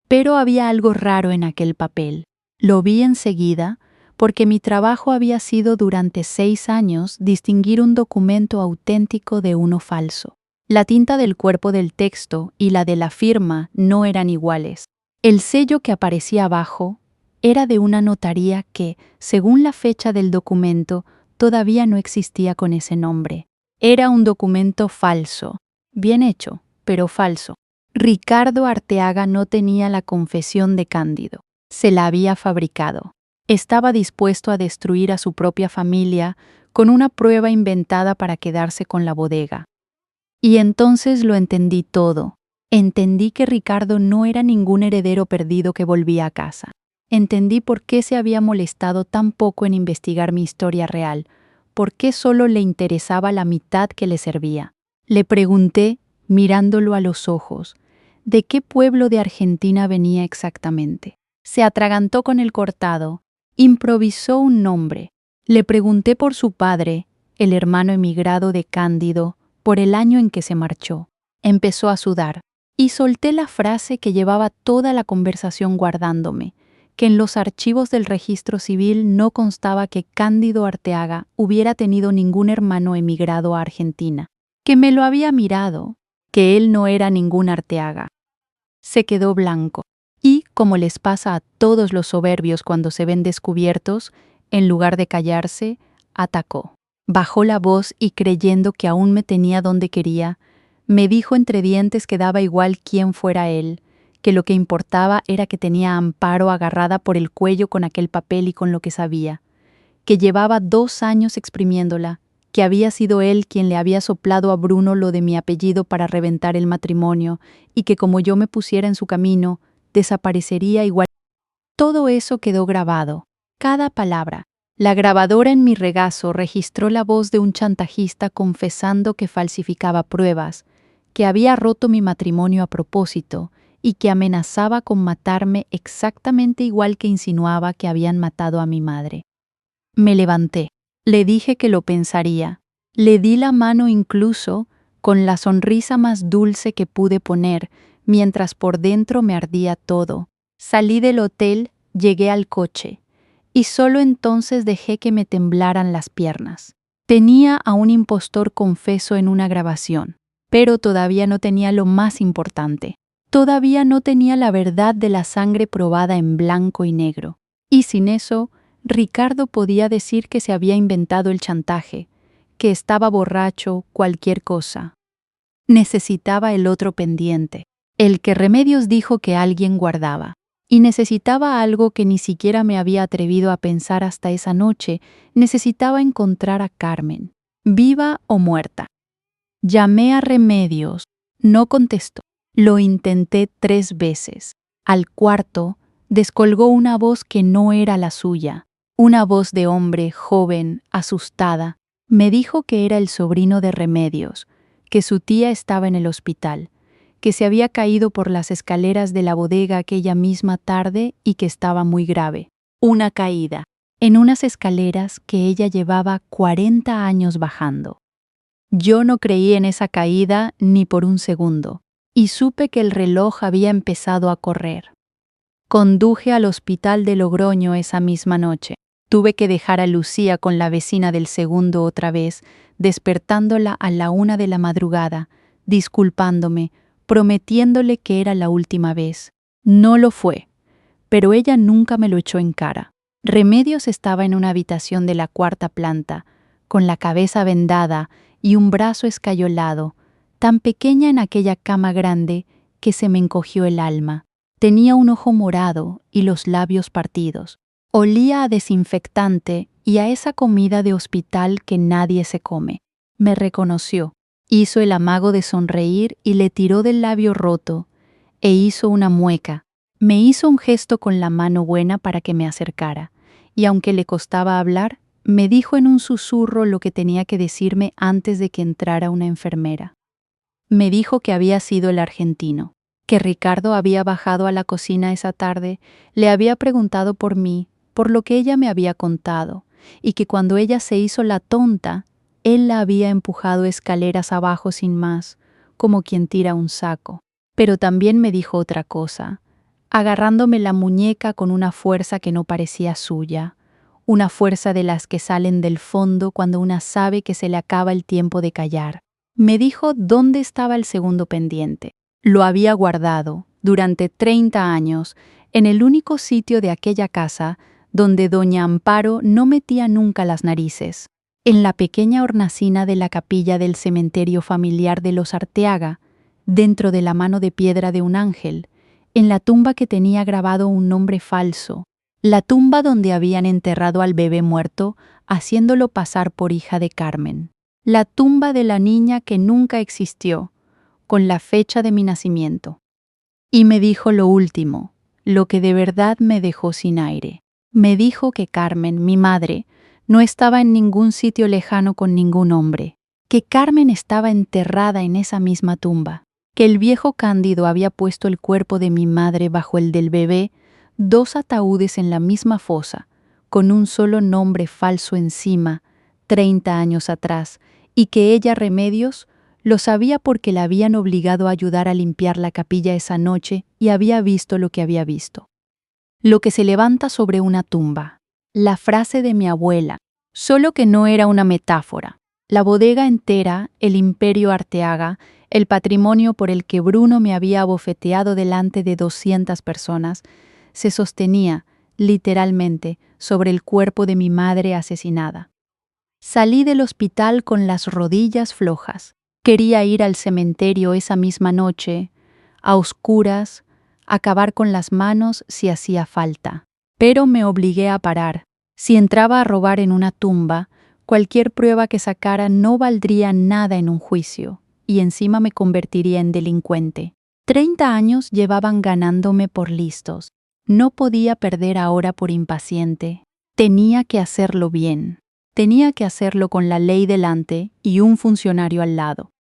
A: Pero había algo raro en aquel papel. Lo vi enseguida, porque mi trabajo había sido durante 6 años distinguir un documento auténtico de uno falso. La tinta del cuerpo del texto y la de la firma no eran iguales. El sello que aparecía abajo era de una notaría que, según la fecha del documento, todavía no existía con ese nombre. Era un documento falso, bien hecho, pero falso. Ricardo Arteaga no tenía la confesión de Cándido. Se la había fabricado. Estaba dispuesto a destruir a su propia familia con una prueba inventada para quedarse con la bodega. Y entonces lo entendí todo. Entendí que Ricardo no era ningún heredero perdido que volvía a casa. Entendí por qué se había molestado tan poco en investigar mi historia real, por qué solo le interesaba la mitad que le servía. Le pregunté, mirándolo a los ojos, ¿de qué pueblo de Argentina venía exactamente? Se atragantó con el cortado, improvisó un nombre. Le pregunté por su padre, el hermano emigrado de Cándido, por el año en que se marchó. Empezó a sudar, y solté la frase que llevaba toda la conversación guardándome, que en los archivos del registro civil no constaba que Cándido Arteaga hubiera tenido ningún hermano emigrado a Argentina, que me lo había mirado, que él no era ningún Arteaga. Se quedó blanco, y, como les pasa a todos los soberbios cuando se ven descubiertos, en lugar de callarse, atacó. Bajó la voz y, creyendo que aún me tenía donde quería, me dijo entre dientes que daba igual quién fuera él, que lo que importaba era que tenía a Amparo agarrada por el cuello con aquel papel y con lo que sabía, que llevaba 2 años exprimiéndola, que había sido él quien le había soplado a Bruno lo de mi apellido para reventar el matrimonio y que como yo me pusiera en su camino, desaparecería igual. Todo eso quedó grabado, cada palabra. La grabadora en mi regazo registró la voz de un chantajista confesando que falsificaba pruebas, que había roto mi matrimonio a propósito y que amenazaba con matarme exactamente igual que insinuaba que habían matado a mi madre. Me levanté. Le dije que lo pensaría. Le di la mano incluso, con la sonrisa más dulce que pude poner, mientras por dentro me ardía todo. Salí del hotel, llegué al coche, y solo entonces dejé que me temblaran las piernas. Tenía a un impostor confeso en una grabación, pero todavía no tenía lo más importante. Todavía no tenía la verdad de la sangre probada en blanco y negro. Y sin eso, Ricardo podía decir que se había inventado el chantaje, que estaba borracho, cualquier cosa. Necesitaba el otro pendiente, el que Remedios dijo que alguien guardaba. Y necesitaba algo que ni siquiera me había atrevido a pensar hasta esa noche. Necesitaba encontrar a Carmen, viva o muerta. Llamé a Remedios. No contestó. Lo intenté 3 veces. Al cuarto, descolgó una voz que no era la suya. Una voz de hombre joven, asustada, me dijo que era el sobrino de Remedios, que su tía estaba en el hospital, que se había caído por las escaleras de la bodega aquella misma tarde y que estaba muy grave. Una caída, en unas escaleras que ella llevaba 40 años bajando. Yo no creí en esa caída ni por un segundo, y supe que el reloj había empezado a correr. Conduje al hospital de Logroño esa misma noche. Tuve que dejar a Lucía con la vecina del segundo otra vez, despertándola a la 1 de la madrugada, disculpándome, prometiéndole que era la última vez. No lo fue, pero ella nunca me lo echó en cara. Remedios estaba en una habitación de la 4ª planta, con la cabeza vendada y un brazo escayolado, tan pequeña en aquella cama grande que se me encogió el alma. Tenía un ojo morado y los labios partidos. Olía a desinfectante y a esa comida de hospital que nadie se come. Me reconoció, hizo el amago de sonreír y le tiró del labio roto, e hizo una mueca. Me hizo un gesto con la mano buena para que me acercara, y aunque le costaba hablar, me dijo en un susurro lo que tenía que decirme antes de que entrara una enfermera. Me dijo que había sido el argentino, que Ricardo había bajado a la cocina esa tarde, le había preguntado por mí, por lo que ella me había contado, y que cuando ella se hizo la tonta, él la había empujado escaleras abajo sin más, como quien tira un saco. Pero también me dijo otra cosa, agarrándome la muñeca con una fuerza que no parecía suya, una fuerza de las que salen del fondo cuando una sabe que se le acaba el tiempo de callar. Me dijo dónde estaba el segundo pendiente. Lo había guardado, durante 30 años, en el único sitio de aquella casa donde doña Amparo no metía nunca las narices, en la pequeña hornacina de la capilla del cementerio familiar de los Arteaga, dentro de la mano de piedra de un ángel, en la tumba que tenía grabado un nombre falso, la tumba donde habían enterrado al bebé muerto, haciéndolo pasar por hija de Carmen, la tumba de la niña que nunca existió, con la fecha de mi nacimiento. Y me dijo lo último, lo que de verdad me dejó sin aire. Me dijo que Carmen, mi madre, no estaba en ningún sitio lejano con ningún hombre, que Carmen estaba enterrada en esa misma tumba, que el viejo Cándido había puesto el cuerpo de mi madre bajo el del bebé, 2 ataúdes en la misma fosa, con un solo nombre falso encima, 30 años atrás, y que ella, Remedios, lo sabía porque la habían obligado a ayudar a limpiar la capilla esa noche y había visto lo que había visto. Lo que se levanta sobre una tumba. La frase de mi abuela, solo que no era una metáfora. La bodega entera, el imperio Arteaga, el patrimonio por el que Bruno me había abofeteado delante de 200 personas, se sostenía, literalmente, sobre el cuerpo de mi madre asesinada. Salí del hospital con las rodillas flojas. Quería ir al cementerio esa misma noche, a oscuras, acabar con las manos si hacía falta. Pero me obligué a parar. Si entraba a robar en una tumba, cualquier prueba que sacara no valdría nada en un juicio, y encima me convertiría en delincuente. 30 años llevaban ganándome por listos. No podía perder ahora por impaciente. Tenía que hacerlo bien. Tenía que hacerlo con la ley delante y un funcionario al lado.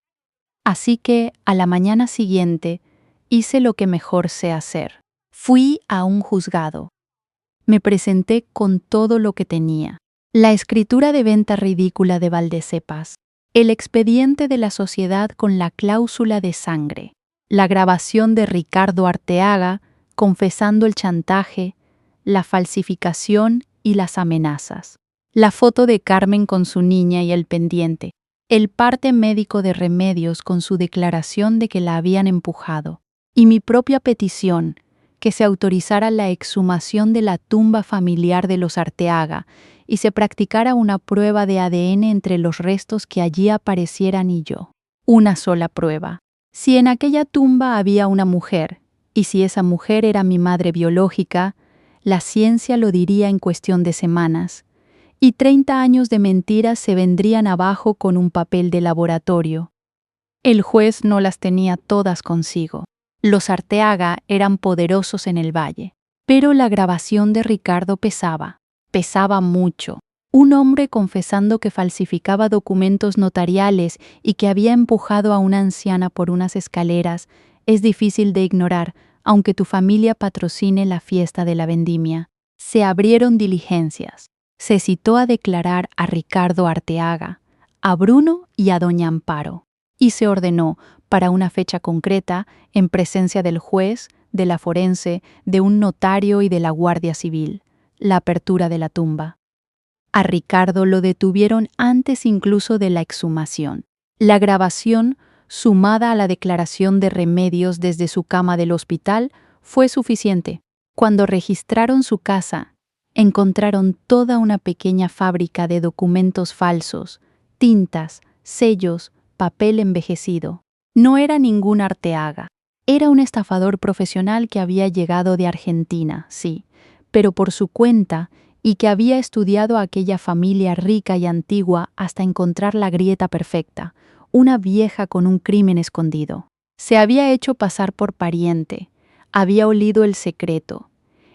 A: Así que, a la mañana siguiente, hice lo que mejor sé hacer. Fui a un juzgado. Me presenté con todo lo que tenía. La escritura de venta ridícula de Valdecepas, el expediente de la sociedad con la cláusula de sangre, la grabación de Ricardo Arteaga confesando el chantaje, la falsificación y las amenazas, la foto de Carmen con su niña y el pendiente, el parte médico de Remedios con su declaración de que la habían empujado, y mi propia petición, que se autorizara la exhumación de la tumba familiar de los Arteaga y se practicara una prueba de ADN entre los restos que allí aparecieran y yo. Una sola prueba. Si en aquella tumba había una mujer, y si esa mujer era mi madre biológica, la ciencia lo diría en cuestión de semanas, y 30 años de mentiras se vendrían abajo con un papel de laboratorio. El juez no las tenía todas consigo. Los Arteaga eran poderosos en el valle, pero la grabación de Ricardo pesaba. pesaba mucho. Un hombre confesando que falsificaba documentos notariales y que había empujado a una anciana por unas escaleras es difícil de ignorar, aunque tu familia patrocine la fiesta de la vendimia. Se abrieron diligencias. Se citó a declarar a Ricardo Arteaga, a Bruno y a doña Amparo, y se ordenó, para una fecha concreta, en presencia del juez, de la forense, de un notario y de la Guardia Civil, la apertura de la tumba. A Ricardo lo detuvieron antes incluso de la exhumación. La grabación, sumada a la declaración de Remedios desde su cama del hospital, fue suficiente. Cuando registraron su casa, encontraron toda una pequeña fábrica de documentos falsos, tintas, sellos, papel envejecido. No era ningún Arteaga. Era un estafador profesional que había llegado de Argentina, sí, pero por su cuenta, y que había estudiado a aquella familia rica y antigua hasta encontrar la grieta perfecta, una vieja con un crimen escondido. Se había hecho pasar por pariente, había olido el secreto,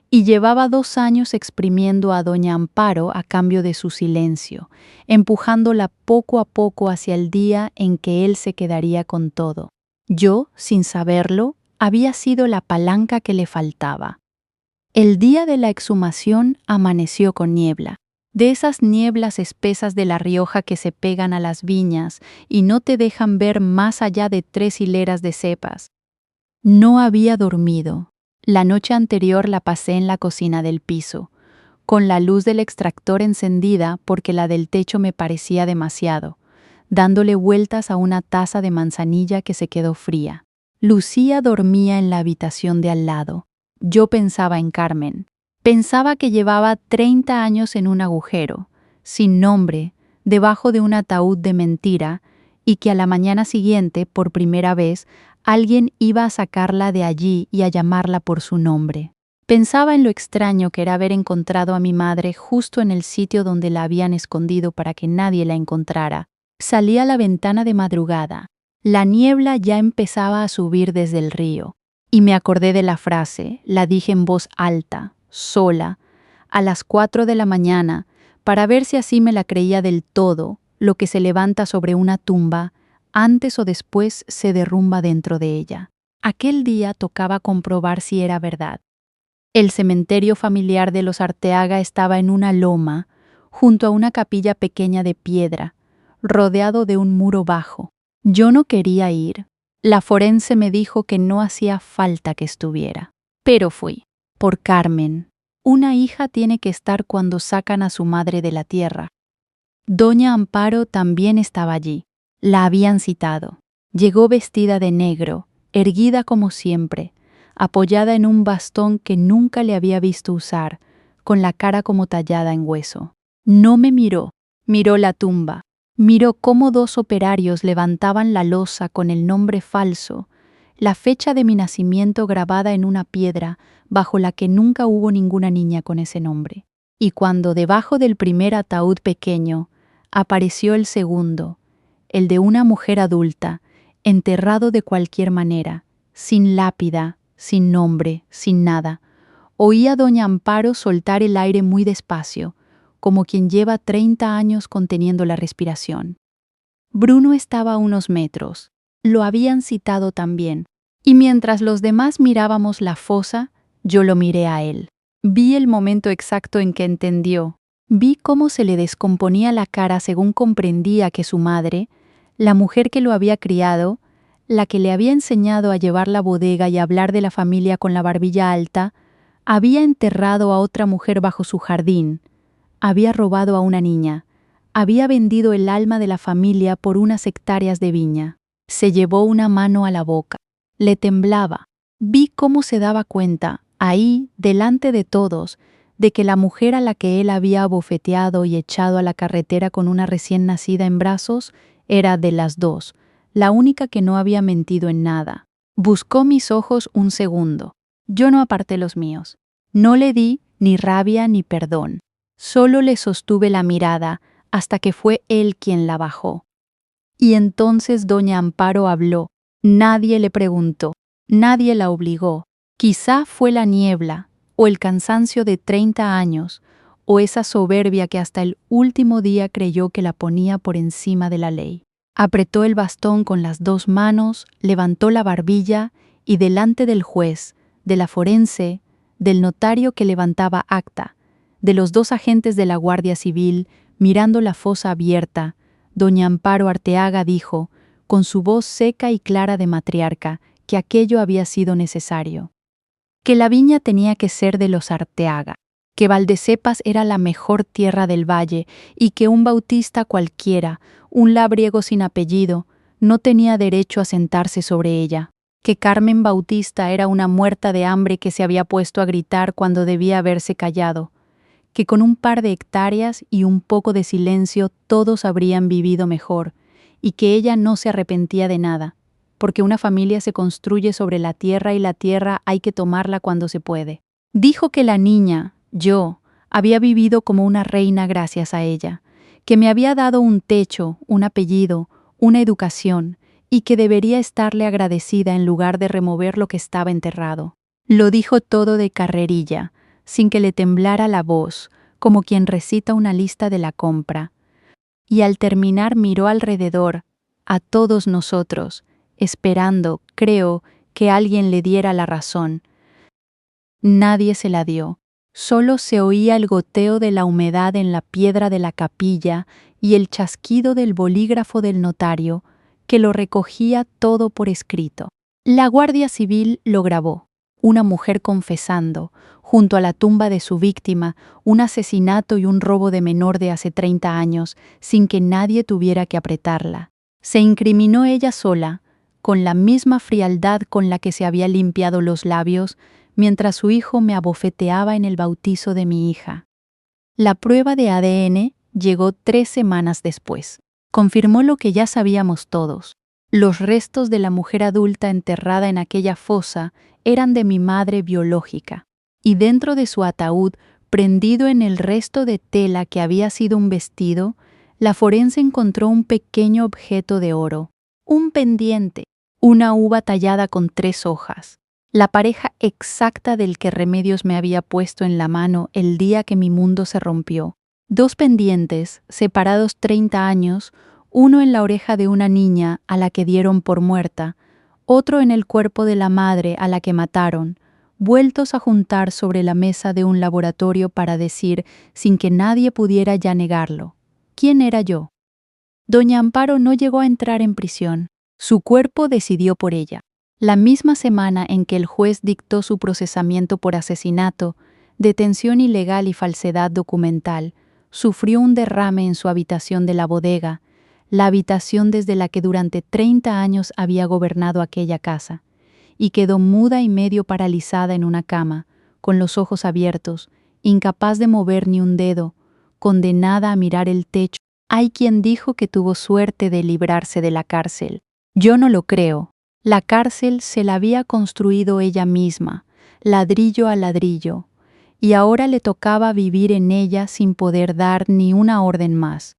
A: y llevaba 2 años exprimiendo a doña Amparo a cambio de su silencio, empujándola poco a poco hacia el día en que él se quedaría con todo. Yo, sin saberlo, había sido la palanca que le faltaba. El día de la exhumación amaneció con niebla, de esas nieblas espesas de La Rioja que se pegan a las viñas y no te dejan ver más allá de 3 hileras de cepas. No había dormido. La noche anterior la pasé en la cocina del piso, con la luz del extractor encendida porque la del techo me parecía demasiado, dándole vueltas a una taza de manzanilla que se quedó fría. Lucía dormía en la habitación de al lado. Yo pensaba en Carmen. Pensaba que llevaba 30 años en un agujero, sin nombre, debajo de un ataúd de mentira, y que a la mañana siguiente, por primera vez, alguien iba a sacarla de allí y a llamarla por su nombre. Pensaba en lo extraño que era haber encontrado a mi madre justo en el sitio donde la habían escondido para que nadie la encontrara. Salí a la ventana de madrugada. La niebla ya empezaba a subir desde el río. Y me acordé de la frase, la dije en voz alta, sola, a las 4 de la mañana, para ver si así me la creía del todo, lo que se levanta sobre una tumba, antes o después se derrumba dentro de ella. Aquel día tocaba comprobar si era verdad. El cementerio familiar de los Arteaga estaba en una loma, junto a una capilla pequeña de piedra, rodeado de un muro bajo. Yo no quería ir. La forense me dijo que no hacía falta que estuviera. Pero fui. Por Carmen. Una hija tiene que estar cuando sacan a su madre de la tierra. Doña Amparo también estaba allí. La habían citado. Llegó vestida de negro, erguida como siempre, apoyada en un bastón que nunca le había visto usar, con la cara como tallada en hueso. No me miró, miró la tumba. Miró cómo 2 operarios levantaban la losa con el nombre falso, la fecha de mi nacimiento grabada en una piedra bajo la que nunca hubo ninguna niña con ese nombre. Y cuando debajo del primer ataúd pequeño apareció el segundo, el de una mujer adulta, enterrado de cualquier manera, sin lápida, sin nombre, sin nada, oí a doña Amparo soltar el aire muy despacio, como quien lleva 30 años conteniendo la respiración. Bruno estaba a unos metros. Lo habían citado también. Y mientras los demás mirábamos la fosa, yo lo miré a él. Vi el momento exacto en que entendió. Vi cómo se le descomponía la cara según comprendía que su madre, la mujer que lo había criado, la que le había enseñado a llevar la bodega y a hablar de la familia con la barbilla alta, había enterrado a otra mujer bajo su jardín. Había robado a una niña, había vendido el alma de la familia por unas hectáreas de viña. Se llevó una mano a la boca. Le temblaba. Vi cómo se daba cuenta, ahí, delante de todos, de que la mujer a la que él había abofeteado y echado a la carretera con una recién nacida en brazos era de las 2, la única que no había mentido en nada. Buscó mis ojos un segundo. Yo no aparté los míos. No le di ni rabia ni perdón. Solo le sostuve la mirada hasta que fue él quien la bajó. Y entonces doña Amparo habló. Nadie le preguntó, nadie la obligó. Quizá fue la niebla, o el cansancio de 30 años, o esa soberbia que hasta el último día creyó que la ponía por encima de la ley. Apretó el bastón con las 2 manos, levantó la barbilla y delante del juez, de la forense, del notario que levantaba acta, de los 2 agentes de la Guardia Civil, mirando la fosa abierta, doña Amparo Arteaga dijo, con su voz seca y clara de matriarca, que aquello había sido necesario. Que la viña tenía que ser de los Arteaga, que Valdesepas era la mejor tierra del valle y que un bautista cualquiera, un labriego sin apellido, no tenía derecho a sentarse sobre ella, que Carmen Bautista era una muerta de hambre que se había puesto a gritar cuando debía haberse callado, que con un par de hectáreas y un poco de silencio todos habrían vivido mejor, y que ella no se arrepentía de nada, porque una familia se construye sobre la tierra y la tierra hay que tomarla cuando se puede. Dijo que la niña, yo, había vivido como una reina gracias a ella, que me había dado un techo, un apellido, una educación, y que debería estarle agradecida en lugar de remover lo que estaba enterrado. Lo dijo todo de carrerilla, sin que le temblara la voz, como quien recita una lista de la compra. Y al terminar miró alrededor, a todos nosotros, esperando, creo, que alguien le diera la razón. Nadie se la dio. Solo se oía el goteo de la humedad en la piedra de la capilla y el chasquido del bolígrafo del notario, que lo recogía todo por escrito. La Guardia Civil lo grabó. Una mujer confesando, junto a la tumba de su víctima, un asesinato y un robo de menor de hace 30 años, sin que nadie tuviera que apretarla. Se incriminó ella sola, con la misma frialdad con la que se había limpiado los labios, mientras su hijo me abofeteaba en el bautizo de mi hija. La prueba de ADN llegó 3 semanas después. Confirmó lo que ya sabíamos todos. Los restos de la mujer adulta enterrada en aquella fosa eran de mi madre biológica, y dentro de su ataúd, prendido en el resto de tela que había sido un vestido, la forense encontró un pequeño objeto de oro, un pendiente, una uva tallada con 3 hojas, la pareja exacta del que Remedios me había puesto en la mano el día que mi mundo se rompió. 2 pendientes, separados 30 años, uno en la oreja de una niña a la que dieron por muerta, otro en el cuerpo de la madre a la que mataron, vueltos a juntar sobre la mesa de un laboratorio para decir, sin que nadie pudiera ya negarlo, ¿quién era yo? Doña Amparo no llegó a entrar en prisión. Su cuerpo decidió por ella. La misma semana en que el juez dictó su procesamiento por asesinato, detención ilegal y falsedad documental, sufrió un derrame en su habitación de la bodega, la habitación desde la que durante 30 años había gobernado aquella casa, y quedó muda y medio paralizada en una cama, con los ojos abiertos, incapaz de mover ni un dedo, condenada a mirar el techo. Hay quien dijo que tuvo suerte de librarse de la cárcel. Yo no lo creo. La cárcel se la había construido ella misma, ladrillo a ladrillo, y ahora le tocaba vivir en ella sin poder dar ni una orden más.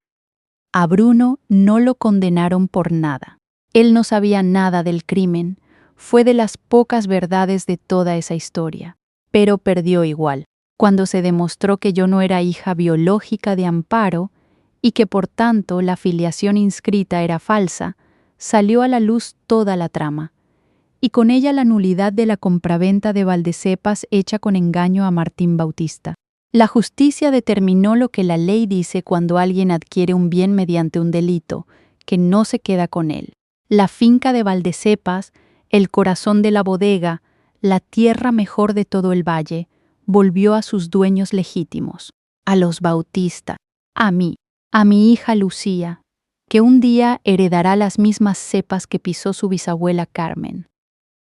A: A Bruno no lo condenaron por nada. Él no sabía nada del crimen, fue de las pocas verdades de toda esa historia, pero perdió igual. Cuando se demostró que yo no era hija biológica de Amparo y que por tanto la filiación inscrita era falsa, salió a la luz toda la trama, y con ella la nulidad de la compraventa de Valdesepas hecha con engaño a Martín Bautista. La justicia determinó lo que la ley dice cuando alguien adquiere un bien mediante un delito, que no se queda con él. La finca de Valdesepas, el corazón de la bodega, la tierra mejor de todo el valle, volvió a sus dueños legítimos, a los Bautista, a mí, a mi hija Lucía, que un día heredará las mismas cepas que pisó su bisabuela Carmen.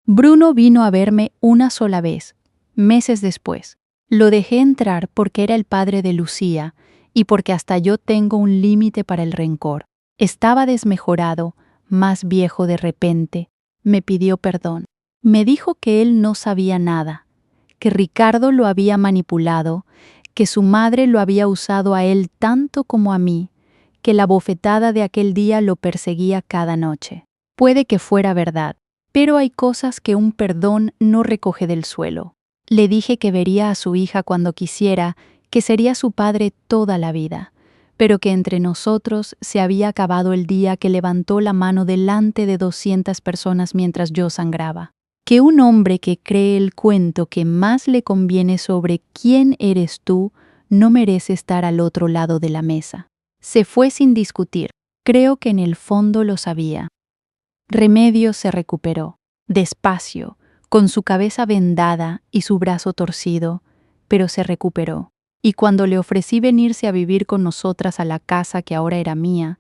A: Bruno vino a verme una sola vez, meses después. Lo dejé entrar porque era el padre de Lucía y porque hasta yo tengo un límite para el rencor. Estaba desmejorado, más viejo de repente. Me pidió perdón. Me dijo que él no sabía nada, que Ricardo lo había manipulado, que su madre lo había usado a él tanto como a mí, que la bofetada de aquel día lo perseguía cada noche. Puede que fuera verdad, pero hay cosas que un perdón no recoge del suelo. Le dije que vería a su hija cuando quisiera, que sería su padre toda la vida, pero que entre nosotros se había acabado el día que levantó la mano delante de 200 personas mientras yo sangraba. Que un hombre que cree el cuento que más le conviene sobre quién eres tú no merece estar al otro lado de la mesa. Se fue sin discutir. Creo que en el fondo lo sabía. Remedios se recuperó, despacio, con su cabeza vendada y su brazo torcido, pero se recuperó. Y cuando le ofrecí venirse a vivir con nosotras a la casa que ahora era mía,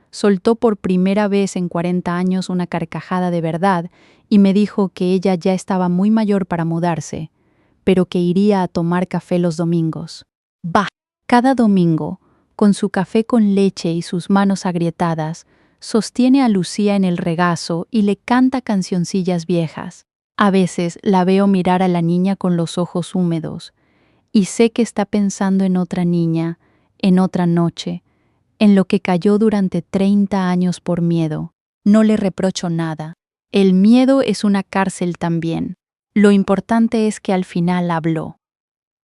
A: soltó por primera vez en 40 años una carcajada de verdad y me dijo que ella ya estaba muy mayor para mudarse, pero que iría a tomar café los domingos. Bah, cada domingo, con su café con leche y sus manos agrietadas, sostiene a Lucía en el regazo y le canta cancioncillas viejas. A veces la veo mirar a la niña con los ojos húmedos, y sé que está pensando en otra niña, en otra noche, en lo que cayó durante 30 años por miedo. No le reprocho nada. El miedo es una cárcel también. Lo importante es que al final habló.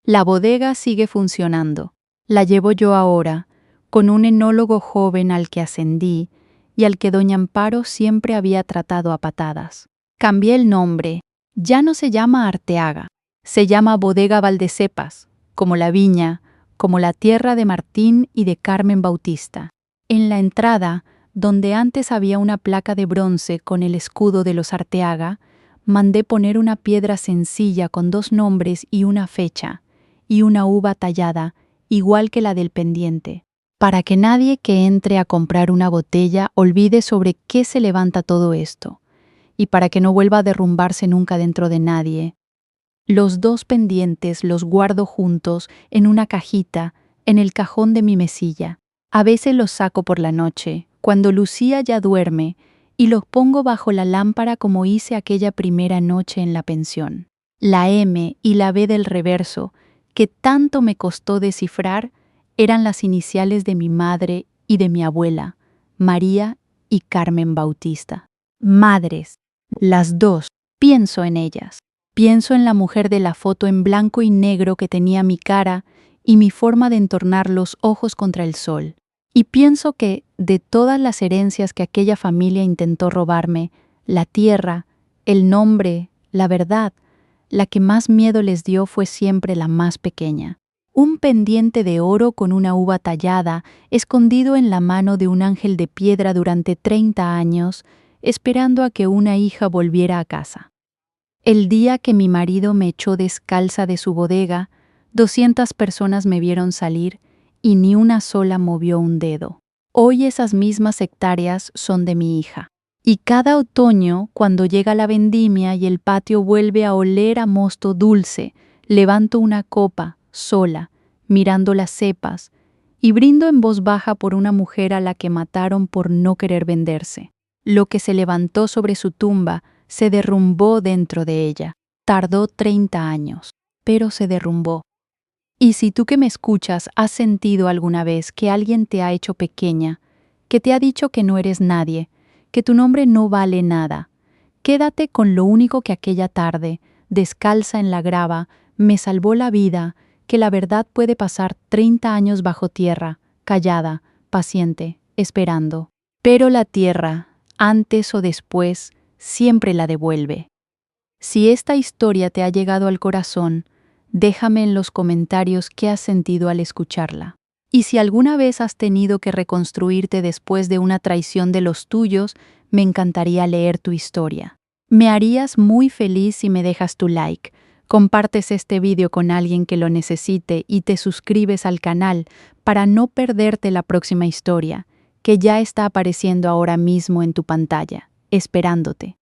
A: La bodega sigue funcionando. La llevo yo ahora, con un enólogo joven al que ascendí y al que doña Amparo siempre había tratado a patadas. Cambié el nombre. Ya no se llama Arteaga. Se llama Bodega Valdecepas, como la viña, como la tierra de Martín y de Carmen Bautista. En la entrada, donde antes había una placa de bronce con el escudo de los Arteaga, mandé poner una piedra sencilla con 2 nombres y una fecha, y una uva tallada, igual que la del pendiente, para que nadie que entre a comprar una botella olvide sobre qué se levanta todo esto, y para que no vuelva a derrumbarse nunca dentro de nadie. Los 2 pendientes los guardo juntos en una cajita en el cajón de mi mesilla. A veces los saco por la noche, cuando Lucía ya duerme, y los pongo bajo la lámpara como hice aquella primera noche en la pensión. La M y la B del reverso, que tanto me costó descifrar, eran las iniciales de mi madre y de mi abuela, María y Carmen Bautista. Madres, las 2, pienso en ellas. Pienso en la mujer de la foto en blanco y negro que tenía mi cara y mi forma de entornar los ojos contra el sol. Y pienso que, de todas las herencias que aquella familia intentó robarme, la tierra, el nombre, la verdad, la que más miedo les dio fue siempre la más pequeña. Un pendiente de oro con una uva tallada, escondido en la mano de un ángel de piedra durante 30 años, esperando a que una hija volviera a casa. El día que mi marido me echó descalza de su bodega, 200 personas me vieron salir y ni una sola movió un dedo. Hoy esas mismas hectáreas son de mi hija. Y cada otoño, cuando llega la vendimia y el patio vuelve a oler a mosto dulce, levanto una copa, sola, mirando las cepas, y brindo en voz baja por una mujer a la que mataron por no querer venderse. Lo que se levantó sobre su tumba se derrumbó dentro de ella. Tardó 30 años, pero se derrumbó. Y si tú que me escuchas has sentido alguna vez que alguien te ha hecho pequeña, que te ha dicho que no eres nadie, que tu nombre no vale nada, quédate con lo único que aquella tarde, descalza en la grava, me salvó la vida, que la verdad puede pasar 30 años bajo tierra, callada, paciente, esperando. Pero la tierra, antes o después, siempre la devuelve. Si esta historia te ha llegado al corazón, déjame en los comentarios qué has sentido al escucharla. Y si alguna vez has tenido que reconstruirte después de una traición de los tuyos, me encantaría leer tu historia. Me harías muy feliz si me dejas tu like, compartes este video con alguien que lo necesite y te suscribes al canal para no perderte la próxima historia, que ya está apareciendo ahora mismo en tu pantalla, esperándote.